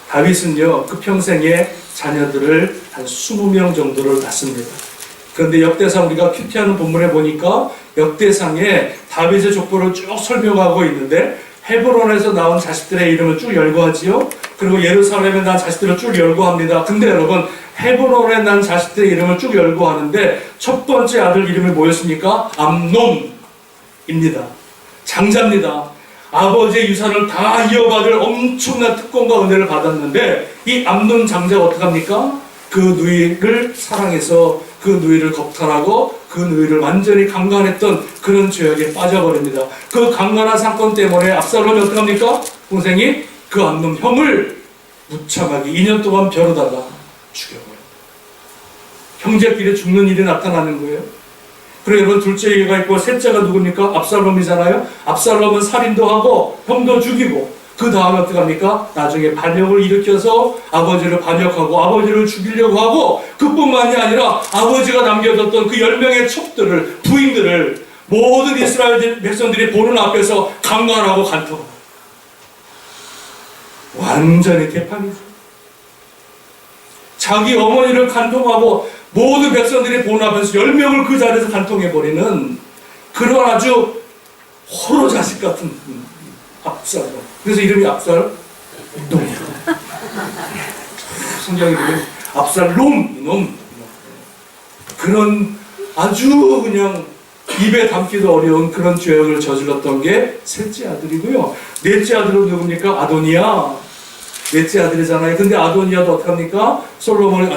다윗은요, 그 평생에 자녀들을 한 20명 정도를 낳습니다. 그런데 역대상 우리가 큐티하는 본문에 보니까 역대상에 다윗의 족보를 쭉 설명하고 있는데 헤브론에서 나온 자식들의 이름을 쭉 열거하지요. 그리고 예루살렘에 난 자식들을 쭉 열거합니다. 근데 여러분, 헤브론에 난 자식들의 이름을 쭉 열거하는데 첫 번째 아들 이름이 뭐였습니까? 암논입니다. 장자입니다. 아버지의 유산을 다 이어받을 엄청난 특권과 은혜를 받았는데 이 암논 장자가 어떡합니까? 그 누이를 사랑해서 그 누이를 겁탈하고 그 누이를 완전히 강간했던 그런 죄악에 빠져버립니다. 그 강간한 사건 때문에 압살롬이 어떡합니까? 동생이 그 암논 형을 무참하게 2년 동안 벼르다가 죽여버려요. 형제끼리 죽는 일이 나타나는 거예요. 그리고 여러분, 둘째 얘기가 있고 셋째가 누굽니까? 압살롬이잖아요. 압살롬은 살인도 하고 형도 죽이고 그 다음에 어떡합니까? 나중에 반역을 일으켜서 아버지를 반역하고 아버지를 죽이려고 하고, 그뿐만이 아니라 아버지가 남겨뒀던 그 10명의 첩들을, 부인들을 모든 이스라엘 백성들이 보는 앞에서 강간하고 간통합니다. 완전히 개판이죠. 자기 어머니를 간통하고 모든 백성들이 본하면서 10명을 그 자리에서 간통해버리는 그런 아주 호로 자식 같은 압살. 그래서 이름이 압살롬이에요. 성경 이름이 압살롬, 이놈. 그런 아주 그냥 입에 담기도 어려운 그런 죄악을 저질렀던 게 셋째 아들이고요. 넷째 아들은 누굽니까? 아도니아. 넷째 아들이잖아요. 근데 아도니아도 어떡합니까?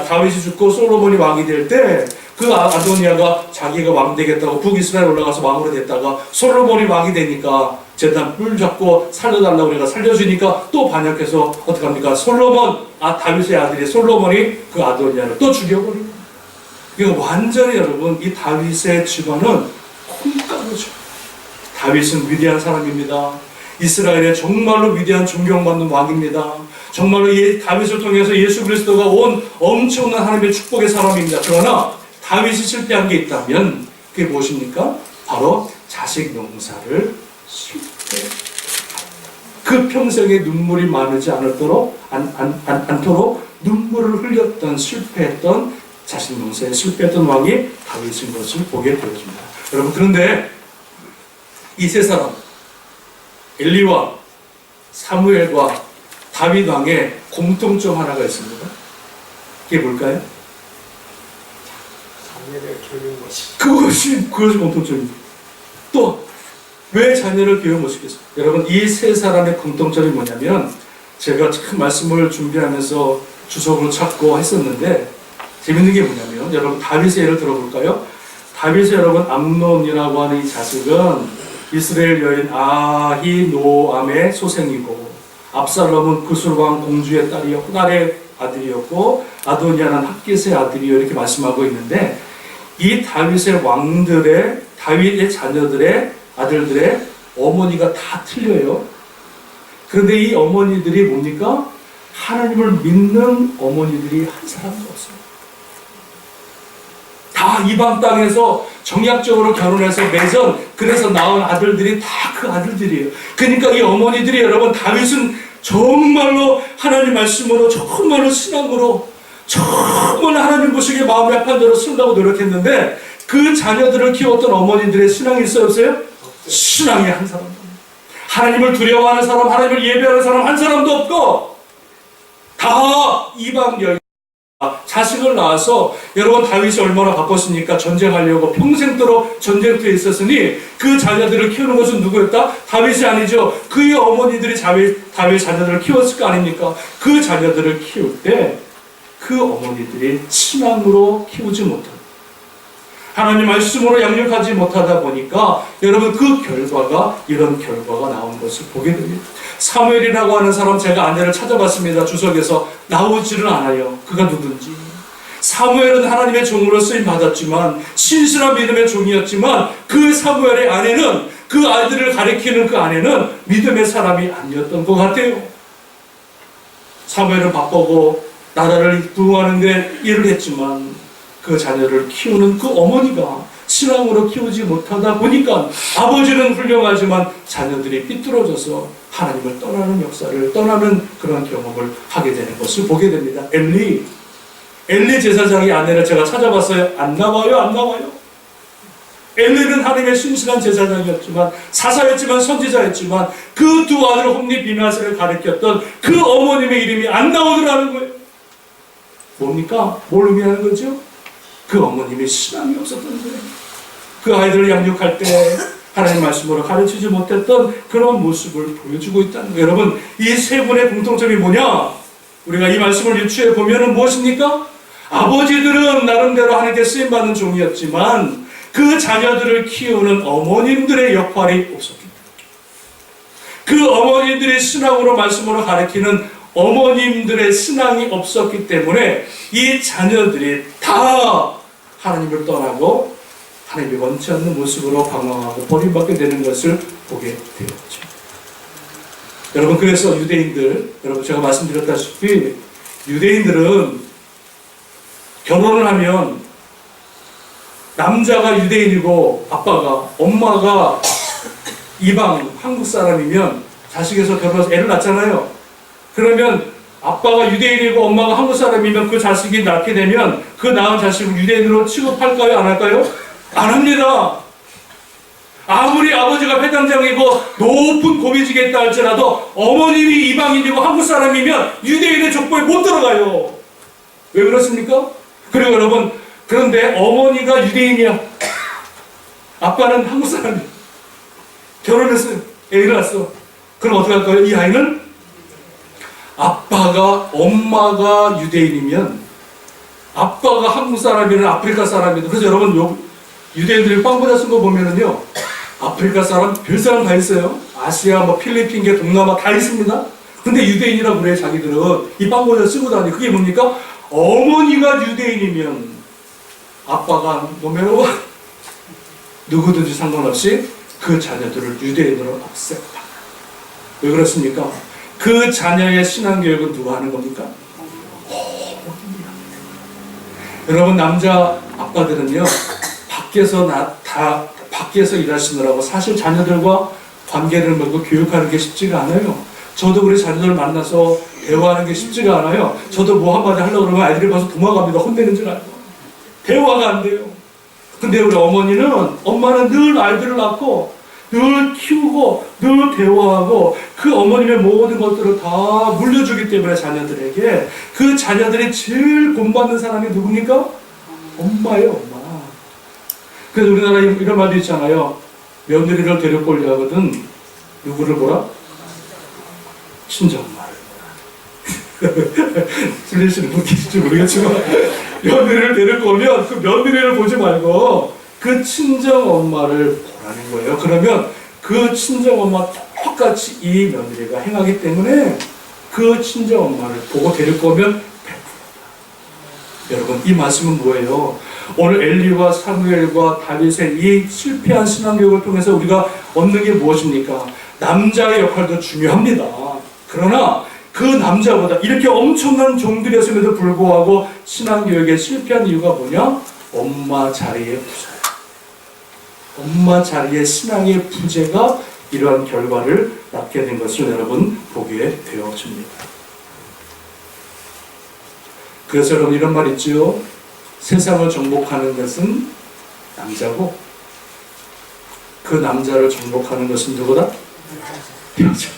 다윗이 죽고 솔로몬이 왕이 될 때 그 아도니아가 자기가 왕 되겠다고 북이스라엘 올라가서 왕으로 됐다가 솔로몬이 왕이 되니까 제단 뿔 잡고 살려달라고 우리가 살려주니까 또 반역해서 어떡합니까? 다윗의 아들이 솔로몬이 그 아도니아를 또 죽여버리고. 이거 완전히 여러분, 이 다윗의 집안은 콩가루죠. 다윗은 위대한 사람입니다. 이스라엘의 정말로 위대한 존경받는 왕입니다. 정말로 다윗을 통해서 예수 그리스도가 온 엄청난 하나님의 축복의 사람입니다. 그러나 다윗이 실패한 게 있다면 그게 무엇입니까? 바로 자식 농사를 실패. 그 평생에 눈물이 많지 않도록 눈물을 흘렸던 실패했던 자식 농사에 실패했던 왕이 다윗인 것을 보게 되어집니다. 여러분, 그런데 이 세 사람 엘리와 사무엘과 다윗 왕의 공통점 하나가 있습니다. 그게 뭘까요? 자녀를 교육 못시키. 그것이 공통점입니다. 또 왜 자녀를 교육 못 시켰어요? 여러분, 이 세 사람의 공통점이 뭐냐면, 제가 참 말씀을 준비하면서 주석을 찾고 했었는데 재밌는 게 뭐냐면, 여러분 다윗의 예를 들어볼까요? 다윗의 여러분 암논이라고 하는 이 자식은 이스라엘 여인 아히노암의 소생이고, 압살롬은 그술왕 공주의 딸의 아들이었고, 아도니아는 핫깃의 아들이요, 이렇게 말씀하고 있는데, 이 다윗의 다윗의 자녀들의 아들들의 어머니가 다 틀려요. 그런데 이 어머니들이 뭡니까? 하나님을 믿는 어머니들이 한 사람도 없어요. 다 이방 땅에서 정약적으로 결혼해서 그래서 낳은 아들들이 다 그 아들들이에요. 그러니까 이 어머니들이, 여러분, 다윗은 정말로 하나님 말씀으로, 정말로 신앙으로, 정말 하나님 보시기에 마음이 합한 대로 쓰려고 노력했는데, 그 자녀들을 키웠던 어머니들의 신앙이 있어요, 없어요? 신앙이 한 사람도 없어요. 하나님을 두려워하는 사람, 하나님을 예배하는 사람 한 사람도 없고, 다 이방 여인 자식을 낳아서, 여러분 다윗이 얼마나 바빴습니까? 전쟁하려고 평생도록 전쟁터에 있었으니 그 자녀들을 키우는 것은 누구였다? 다윗이 아니죠. 그의 어머니들이 다윗 자녀들을 키웠을 거 아닙니까? 그 자녀들을 키울 때 그 어머니들이 신앙으로 키우지 못하고 하나님 말씀으로 양육하지 못하다 보니까, 여러분, 그 결과가 이런 결과가 나온 것을 보게 됩니다. 사무엘이라고 하는 사람, 제가 아내를 찾아봤습니다. 주석에서 나오지를 않아요. 그가 누군지. 사무엘은 하나님의 종으로 쓰임 받았지만, 신실한 믿음의 종이었지만, 그 사무엘의 아내는, 그 아이들을 가리키는 그 아내는 믿음의 사람이 아니었던 것 같아요. 사무엘은 바쁘고 나라를 부흥하는데 일을 했지만, 그 자녀를 키우는 그 어머니가 신앙으로 키우지 못하다 보니까 아버지는 훌륭하지만 자녀들이 삐뚤어져서 하나님을 떠나는 그런 경험을 하게 되는 것을 보게 됩니다. 엘리 제사장의 아내를 제가 찾아봤어요. 안 나와요. 엘리는 하나님의 신실한 제사장이었지만, 사사였지만, 선지자였지만, 그 두 아들 홈리 비나스를 가리켰던 그 어머님의 이름이 안 나오더라는 거예요. 뭡니까? 뭘 의미하는 거죠? 그 어머님의 신앙이 없었던 거예요. 그 아이들을 양육할 때 하나님 말씀으로 가르치지 못했던 그런 모습을 보여주고 있다는 거예요. 여러분, 이 세 분의 공통점이 뭐냐? 우리가 이 말씀을 유추해 보면은 무엇입니까? 아버지들은 나름대로 하나님께 쓰임받는 종이었지만, 그 자녀들을 키우는 어머님들의 역할이 없었기 때문에, 그 어머님들의 신앙으로 말씀으로 가르치는 어머님들의 신앙이 없었기 때문에 이 자녀들이 다 하나님을 떠나고 하나님이 원치 않는 모습으로 방황하고 버림받게 되는 것을 보게 되었죠. 여러분, 그래서 유대인들, 여러분 제가 말씀드렸다시피 유대인들은 결혼을 하면 남자가 유대인이고 엄마가 이방 한국 사람이면 자식에서 결혼해서 애를 낳잖아요. 그러면 아빠가 유대인이고 엄마가 한국 사람이면 그 자식이 낳게 되면 그 낳은 자식을 유대인으로 취급할까요? 안 할까요? 안 합니다. 아무리 아버지가 회당장이고 높은 고위직에 있다 할지라도 어머님이 이방인이고 한국 사람이면 유대인의 족보에 못 들어가요. 왜 그렇습니까? 그리고 여러분, 그런데 어머니가 유대인이야. 아빠는 한국 사람이야. 결혼했어요. 애를 낳았어. 그럼 어떻게 할까요? 이 아이는 엄마가 유대인이면 아빠가 한국 사람이든 아프리카 사람이든, 그래서 여러분 유대인들이 빵보다 쓴 거 보면은요, 아프리카 사람, 별 사람 다 있어요. 아시아, 필리핀계, 동남아 다 있습니다. 근데 유대인이라고 그래, 자기들은. 이 빵보다 쓰고 다니. 그게 뭡니까? 어머니가 유대인이면 아빠가 노매로 누구든지 상관없이 그 자녀들을 유대인으로 없앴다. 왜 그렇습니까? 그 자녀의 신앙교육은 누가 하는 겁니까? 어머니입니다. 여러분, 남자 아빠들은요, 밖에서 일하시느라고 사실 자녀들과 관계를 맺고 교육하는 게 쉽지가 않아요. 저도 우리 자녀들 만나서 대화하는 게 쉽지가 않아요. 저도 뭐 한마디 하려고 그러면 아이들이 봐서 도망갑니다. 혼내는 줄 알고. 대화가 안 돼요. 근데 우리 엄마는 늘 아이들을 낳고 늘 키우고 늘 대화하고 그 어머님의 모든 것들을 다 물려주기 때문에 자녀들에게, 그 자녀들이 제일 본받는 사람이 누굽니까? 엄마예요, 엄마. 그래서 우리나라에 이런 말도 있잖아요. 며느리를 데리고 오려 하거든 누구를 보라? 친정엄마를 보라. 들리시는 분 계실지 모르겠지만 며느리를 데리고 오면 그 며느리를 보지 말고 그 친정엄마를 보라는 거예요. 그러면 그 친정엄마 똑같이 이 며느리가 행하기 때문에 그 친정엄마를 보고 데리고 오면 100%다. 여러분, 이 말씀은 뭐예요? 오늘 엘리와 사무엘과 다윗의 이 실패한 신앙교육을 통해서 우리가 얻는 게 무엇입니까? 남자의 역할도 중요합니다. 그러나 그 남자보다 이렇게 엄청난 종들이었음에도 불구하고 신앙교육에 실패한 이유가 뭐냐? 엄마 자리의 부재예요. 엄마 자리의 신앙의 부재가 이러한 결과를 낳게 된 것을 여러분 보게 되어집니다. 그래서 여러분 이런 말 있죠. 세상을 정복하는 것은 남자고 그 남자를 정복하는 것은 누구다? 여자.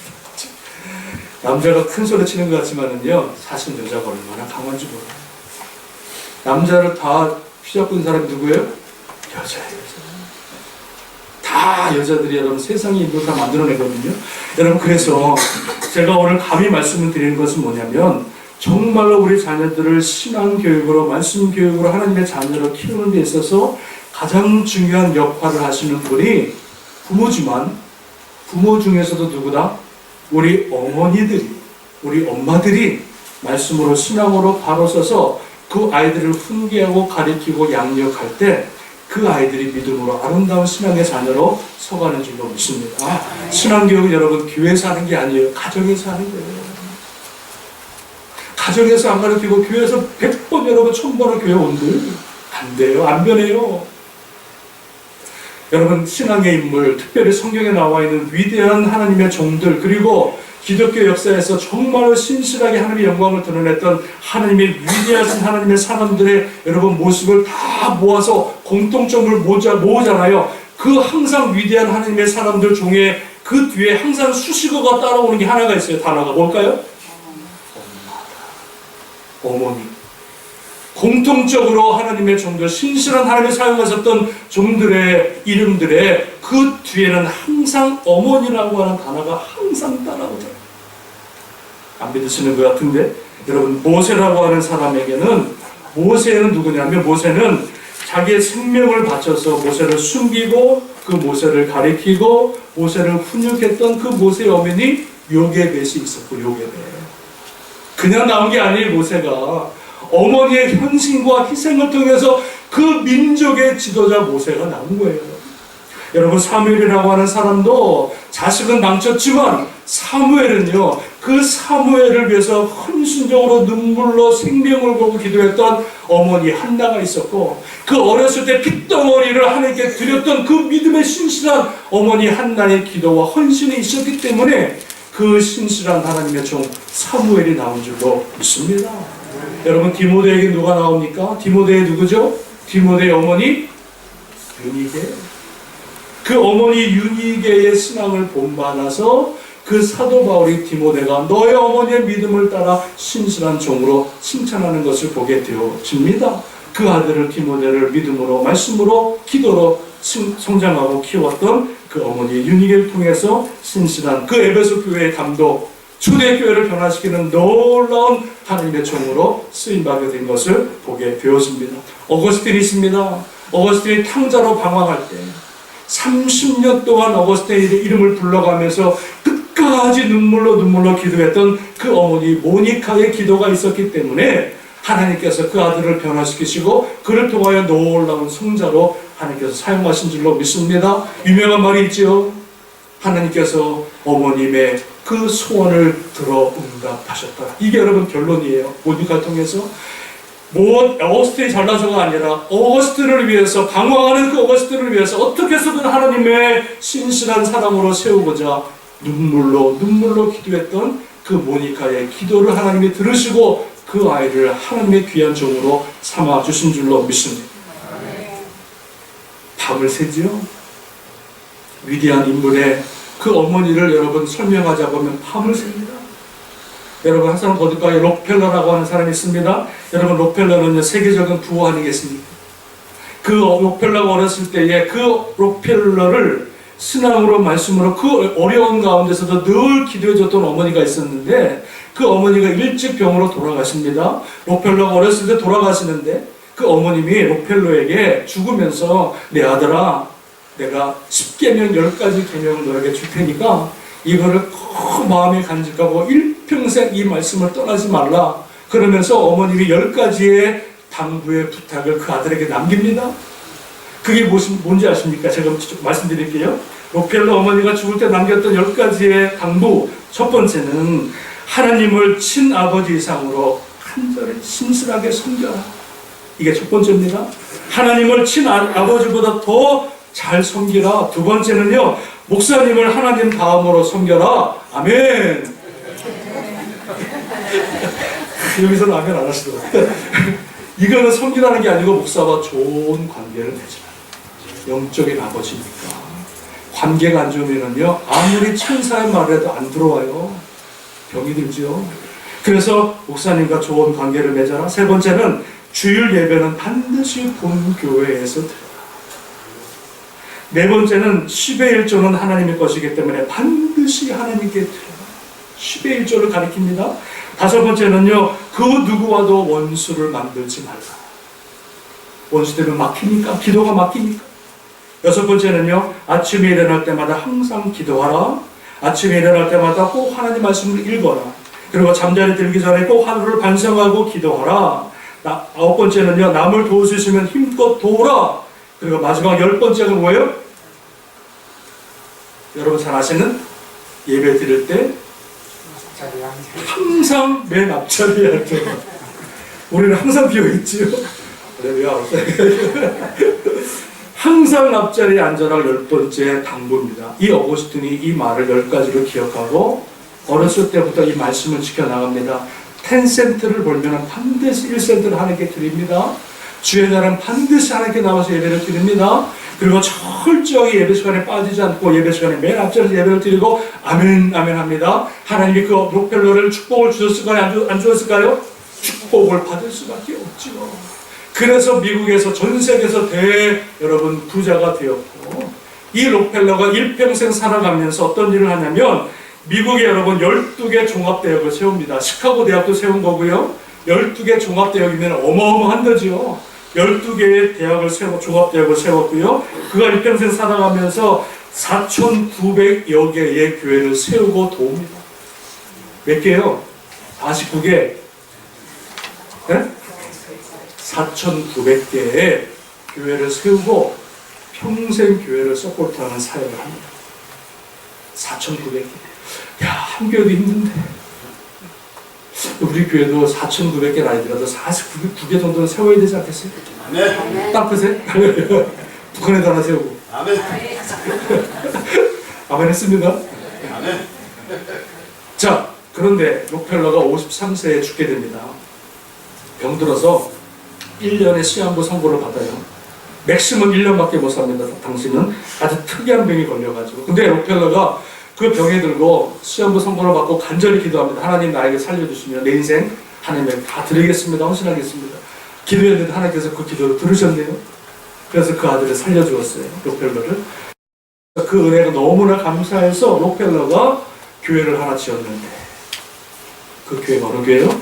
남자가 큰 소리 치는 것 같지만은요, 사실 여자가 얼마나 강한지 몰라요. 남자를 다 휘잡은 사람이 누구예요? 여자예요. 다 여자들이 여러분 세상의 인도 다 만들어내거든요. 여러분, 그래서 제가 오늘 감히 말씀을 드리는 것은 뭐냐면, 정말로 우리 자녀들을 신앙교육으로, 말씀교육으로 하나님의 자녀를 키우는 데 있어서 가장 중요한 역할을 하시는 분이 부모지만, 부모 중에서도 누구다? 우리 어머니들이, 우리 엄마들이 말씀으로, 신앙으로 바로 서서 그 아이들을 훈계하고 가르치고 양육할 때 그 아이들이 믿음으로 아름다운 신앙의 자녀로 서가는 줄로 믿습니다. 신앙교육은 여러분 교회에서 하는 게 아니에요. 가정에서 하는 거예요. 가정에서 안 가르치고 교회에서 100번 여러분 1000번을 교회 온들 안 돼요. 안 변해요. 여러분, 신앙의 인물, 특별히 성경에 나와 있는 위대한 하나님의 종들, 그리고 기독교 역사에서 정말로 신실하게 하나님의 영광을 드러냈던 하나님의 위대하신 하나님의 사람들의 여러분 모습을 다 모아서 공통점을 모으잖아요. 그 항상 위대한 하나님의 사람들 중에 그 뒤에 항상 수식어가 따라오는 게 하나가 있어요. 단어가 뭘까요? 어머니. 공통적으로 하나님의 종들, 신실한 하나님을 사용하셨던 종들의 이름들에 그 뒤에는 항상 어머니라고 하는 단어가 항상 따라오죠. 안 믿으시는 것 같은데, 여러분, 모세라고 하는 사람에게는, 모세는 누구냐면, 모세는 자기의 생명을 바쳐서 모세를 숨기고 그 모세를 가리키고 모세를 훈육했던 그 모세의 어머니 요게벳이 있었고, 요게벳. 그냥 나온 게 아니에요. 모세가 어머니의 헌신과 희생을 통해서 그 민족의 지도자 모세가 나온 거예요. 여러분, 사무엘이라고 하는 사람도 자식은 망쳤지만 사무엘은요, 그 사무엘을 위해서 헌신적으로 눈물로 생명을 걸고 기도했던 어머니 한나가 있었고, 그 어렸을 때 핏덩어리를 하나님께 드렸던 그 믿음의 신실한 어머니 한나의 기도와 헌신이 있었기 때문에 그 신실한 하나님의 종 사무엘이 나온 줄로 믿습니다. 여러분, 디모데에게 누가 나옵니까? 디모데의 누구죠? 디모데의 어머니 유니게. 그 어머니 유니게의 신앙을 본받아서 그 사도 바울이 디모데가 너의 어머니의 믿음을 따라 신실한 종으로 칭찬하는 것을 보게 되어집니다. 그 아들을 디모데를 믿음으로 말씀으로 기도로 성장하고 키웠던 그 어머니 유니게를 통해서 신실한 그 에베소 교회의 감독, 초대교회를 변화시키는 놀라운 하나님의 종으로 쓰임받게 된 것을 보게 되었습니다. 어거스틴이 있습니다. 어거스틴이 탕자로 방황할 때 30년 동안 어거스틴의 이름을 불러가면서 끝까지 눈물로 기도했던 그 어머니 모니카의 기도가 있었기 때문에 하나님께서 그 아들을 변화시키시고 그를 통하여 놀라운 성자로 하나님께서 사용하신 줄로 믿습니다. 유명한 말이 있지요. 하나님께서 어머님의 그 소원을 들어 응답하셨다. 이게 여러분 결론이에요. 모니카를 통해서. 어거스틴이 잘나서가 아니라 어거스틴을 위해서, 방황하는 그 어거스틴을 위해서 어떻게 해서든 하나님의 신실한 사람으로 세우고자 눈물로 기도했던 그 모니카의 기도를 하나님이 들으시고 그 아이를 하나님의 귀한 종으로 삼아주신 줄로 믿습니다. 밤을 새지요. 위대한 인물의 그 어머니를 여러분 설명하자 보면 밤을 셉니다. 여러분, 한 사람 어딜까요? 록펠러라고 하는 사람이 있습니다. 여러분, 록펠러는 세계적인 부호 아니겠습니까? 그 록펠러가 어렸을 때에 그 록펠러를 신앙으로 말씀으로 그 어려운 가운데서도 늘 기도해줬던 어머니가 있었는데 그 어머니가 일찍 병으로 돌아가십니다. 록펠러가 어렸을 때 돌아가시는데 그 어머님이 록펠러에게 죽으면서 내 아들아, 내가 10계명 10가지 계명을 너에게 줄 테니까 이거를 꼭 마음에 간직하고 일평생 이 말씀을 떠나지 말라. 그러면서 어머님이 10가지의 당부의 부탁을 그 아들에게 남깁니다. 그게 뭔지 아십니까? 제가 말씀드릴게요. 록펠러 어머니가 죽을 때 남겼던 10가지의 당부. 첫 번째는 하나님을 친아버지 이상으로 간절히 신실하게 섬겨라. 이게 첫 번째입니다. 하나님을 친아버지보다 더 잘 섬기라. 두 번째는요, 목사님을 하나님 다음으로 섬겨라. 아멘. 여기서는 아멘 안 하시더라고요. 이거는 섬기라는 게 아니고 목사와 좋은 관계를 맺으라. 영적인 아버지니까. 관계가 안 좋으면요, 아무리 천사의 말을 해도 안 들어와요. 병이 들죠. 그래서 목사님과 좋은 관계를 맺어라. 세 번째는 주일 예배는 반드시 본교회에서 드려라. 네 번째는 10의 1조는 하나님의 것이기 때문에 반드시 하나님께 드려라. 10의 1조를 가리킵니다. 다섯 번째는요, 그 누구와도 원수를 만들지 말라. 원수 되면 막히니까, 기도가 막히니까. 여섯 번째는요, 아침에 일어날 때마다 항상 기도하라. 아침에 일어날 때마다 꼭 하나님 말씀을 읽어라. 그리고 잠자리 들기 전에 꼭 하루를 반성하고 기도하라. 아홉 번째는요, 남을 도울 수 있으면 힘껏 도우라. 그리고 마지막 10번째가 뭐예요? 여러분 잘 아시는 예배 드릴 때 항상 맨 앞자리에 앉아라. 우리는 항상 비어있지요. 항상 앞자리에 앉아라. 10번째 당부입니다. 이 어거스틴이 이 말을 10가지로 기억하고 어렸을 때부터 이 말씀을 지켜나갑니다. 10센트를 벌면 반드시 1센트를 하나님께 드립니다. 주의 날은 반드시 하나님께 나와서 예배를 드립니다. 그리고 철저히 예배 시간에 빠지지 않고 예배 시간에 맨 앞자리에서 예배를 드리고 아멘 아멘 합니다. 하나님이 그 록펠러를 축복을 주셨을까요? 안 주셨을까요? 축복을 받을 수밖에 없지요. 그래서 미국에서 전 세계에서 여러분 부자가 되었고, 이 록펠러가 일평생 살아가면서 어떤 일을 하냐면 미국에 여러분 12개 종합대학을 세웁니다. 시카고 대학도 세운 거고요. 12개 종합대학이면 어마어마한 거지요. 12개의 대학을 종합대학을 세웠고요. 그가 일평생 살아가면서 4,900여 개의 교회를 세우고 도웁니다. 몇 개요? 49개. 네? 4,900개의 교회를 세우고 평생 교회를 서포트하는 사역을 합니다. 4,900개. 야, 한 교회도 힘든데. 우리 교회도 4,900개 아니더라도 49개 정도는 세워야 되지 않겠어요? 네. 딱 그세? 북한에도 하나 세우고. 아멘. 아멘 했습니다. 아멘. 자, 그런데 록펠러가 53세에 죽게 됩니다. 병들어서 1년의 시한부 선고를 받아요. 맥시멈 1년밖에 못 삽니다. 당신은 아주 특이한 병이 걸려가지고. 근데 록펠러가 그 병에 들고 시한부 선고를 받고 간절히 기도합니다. 하나님 나에게 살려주시면 내 인생 하나님께 다 드리겠습니다. 헌신하겠습니다. 기도했는데 하나님께서 그 기도를 들으셨네요. 그래서 그 아들을 살려주었어요. 록펠러를. 그 은혜가 너무나 감사해서 록펠러가 교회를 하나 지었는데 그 교회가 어느 교회요?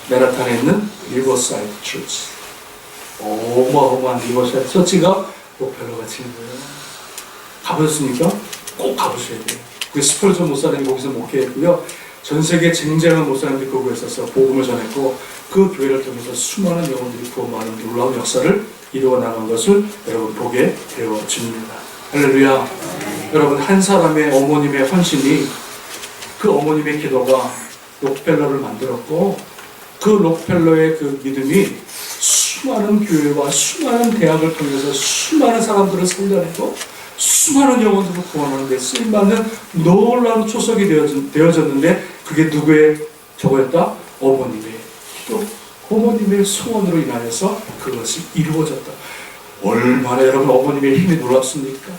메라탄에 있는 리버사이드 처치. 어마어마한 리버사이드 처치가 록펠러가 지은 거예요. 가보셨습니까? 꼭 가보셔야 돼요. 그 스펄전 목사님이 거기서 목회했고요. 전 세계 쟁쟁한 목사님들이 거기에 있어서 복음을 전했고 그 교회를 통해서 수많은 영혼들이 구원받는 놀라운 역사를 이루어 나간 것을 여러분 보게 되어집니다. 할렐루야. 여러분 한 사람의 어머님의 헌신이 그 어머님의 기도가 록펠러를 만들었고 그 록펠러의 그 믿음이 수많은 교회와 수많은 대학을 통해서 수많은 사람들을 살려내고 수많은 영혼들을 구원하는 데 쓰임받는 놀라운 초석이 되어졌는데 그게 누구의 저거였다? 어머님의 기도, 어머님의 소원으로 인하여서 그것이 이루어졌다. 얼마나 여러분 어머님의 힘이 놀랍습니까?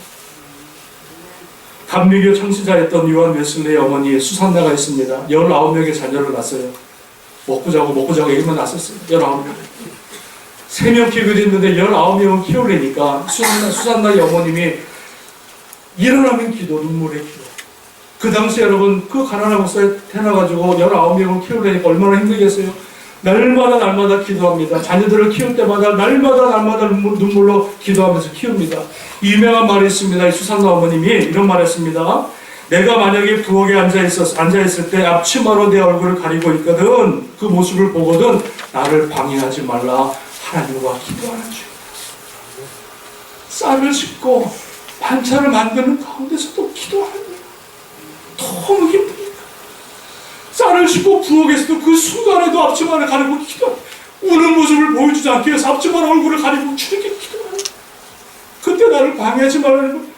감리교 청취자였던 요한 웨슬리의 어머니 수산나가 있습니다. 19명의 자녀를 낳았어요. 먹고 자고 얘기만 낳았었어요. 19명. 3명 키우게 됐는데 19명을 키우려니까 수산나의 어머님이 일어나면 기도, 눈물의 기도. 그 당시 여러분 그 가난한 목사에 태어나가지고 19명을 키우려니까 얼마나 힘들겠어요. 날마다 기도합니다. 자녀들을 키울 때마다 날마다 눈물로 기도하면서 키웁니다. 유명한 말이 있습니다. 이 수산나 어머님이 이런 말을 했습니다. 내가 만약에 부엌에 앉아있을 때 앞치마로 내 얼굴을 가리고 있거든 그 모습을 보거든 나를 방해하지 말라 하나님과 기도하는 중. 쌀을 씻고 반찬을 만드는 가운데서도 기도하는 거예요. 너무 힘듭니다. 쌀을 씻고 부엌에서도 그 순간에도 앞치마를 가리고 기도하는 우는 모습을 보여주지 않기 위해서 앞치마로 얼굴을 가리고 주님께 기도하는 거예요. 그때 나를 방해하지 말라는 거예요.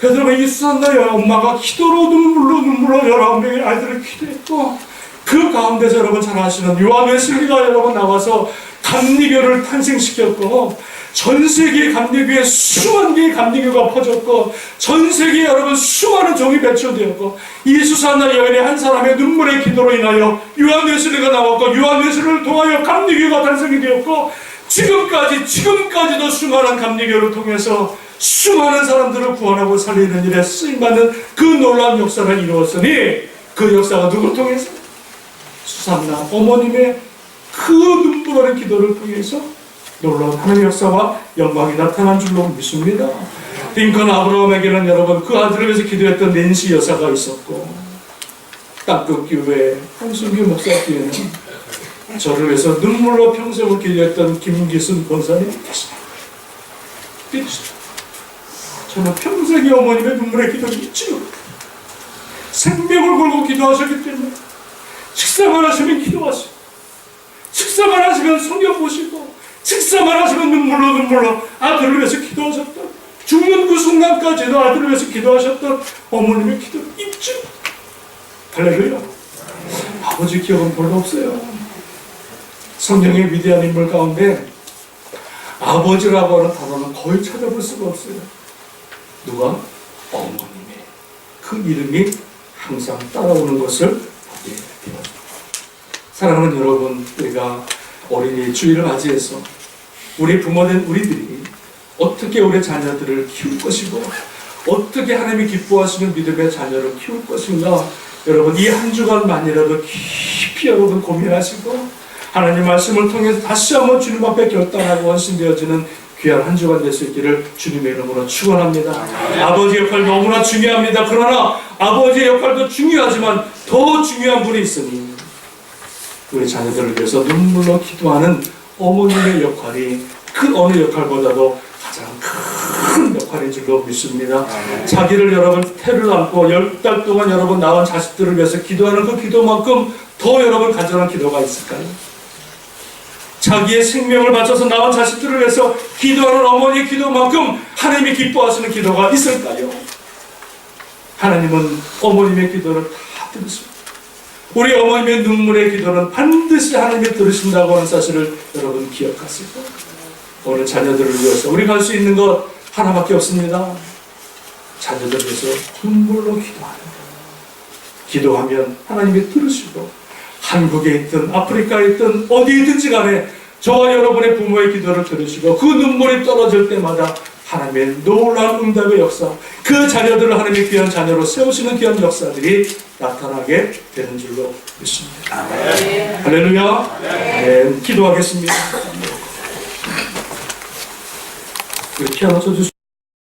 그래서 여러분 이 수산나의 엄마가 기도로 눈물로 19명의 아이들을 기도했고 그 가운데서 여러분 잘 아시는 요한 웨슬리가 여러분 나와서 감리교를 탄생시켰고 전 세계 감리교에 수만 개의 감리교가 퍼졌고 전 세계에 여러분 수많은 종이 배출되었고 이 수산나 여인의 한 사람의 눈물의 기도로 인하여 요한 웨슬리가 나왔고 요한 웨슬리를 통하여 감리교가 탄생이 되었고 지금까지도 수많은 감리교를 통해서 수많은 사람들을 구원하고 살리는 일에 쓰임받는 그 놀라운 역사를 이루었으니 그 역사가 누구를 통해서? 수산나 어머님의 그 눈물 어린 기도를 통해서 놀라운 하나님의 역사와 영광이 나타난 줄로 믿습니다. 링컨 아브라함에게는 여러분 그 아들을 위해서 기도했던 낸시 여사가 있었고 땅끝교회 한순규 목사께는 저를 위해서 눈물로 평생을 기도했던 김기순 권사님이 계십니다. 저는 평생이 어머님의 눈물의 기도를 잊지 못해요. 생명을 걸고 기도하셨기 때문에 식사만 하시면 기도하시고 식사만 하시면 성경 보시고 식사만 하시면 눈물로 아들을 위해서 기도하셨다. 죽는 그 순간까지도 아들을 위해서 기도하셨던 어머님의 기도를 잊지 못해요. 할렐루야. 아버지 기억은 별로 없어요. 성경의 위대한 인물 가운데 아버지라고 하는 단어는 거의 찾아볼 수가 없어요. 누가? 어머님의 그 이름이 항상 따라오는 것을 보게 되었습니다. 사랑하는 여러분, 우리가 어린이 주일을 맞이해서 우리 부모된 우리들이 어떻게 우리 자녀들을 키울 것이고 어떻게 하나님이 기뻐하시는 믿음의 자녀를 키울 것인가 여러분 이 한 주간만이라도 깊이 여러분 고민하시고 하나님 말씀을 통해서 다시 한번 주님 앞에 결단하고 헌신되어지는 귀한 한 주간 될 수 있기를 주님의 이름으로 축원합니다. 아버지 역할 너무나 중요합니다. 그러나 아버지의 역할도 중요하지만 더 중요한 분이 있으니 우리 자녀들을 위해서 눈물로 기도하는 어머님의 역할이 그 어느 역할보다도 가장 큰 역할인 줄로 믿습니다. 자기를 여러분 태를 안고 10달 동안 여러분 낳은 자식들을 위해서 기도하는 그 기도만큼 더 여러분 간절한 기도가 있을까요? 자기의 생명을 바쳐서 낳은 자식들을 위해서 기도하는 어머니의 기도만큼 하나님이 기뻐하시는 기도가 있을까요? 하나님은 어머님의 기도를 다 들으십니다. 우리 어머님의 눈물의 기도는 반드시 하나님이 들으신다고 하는 사실을 여러분 기억하시고, 오늘 자녀들을 위해서 우리가 할 수 있는 것 하나밖에 없습니다. 자녀들을 위해서 눈물로 기도하는 것. 기도하면 하나님이 들으시고, 한국에 있든 아프리카에 있든 어디에 있든지 간에 저와 여러분의 부모의 기도를 들으시고, 그 눈물이 떨어질 때마다 하나님의 놀라운 응답의 역사, 그 자녀들을 하나님의 귀한 자녀로 세우시는 귀한 역사들이 나타나게 되는 줄로 믿습니다. 할렐루야. 네, 기도하겠습니다. 피아노 쳐주시고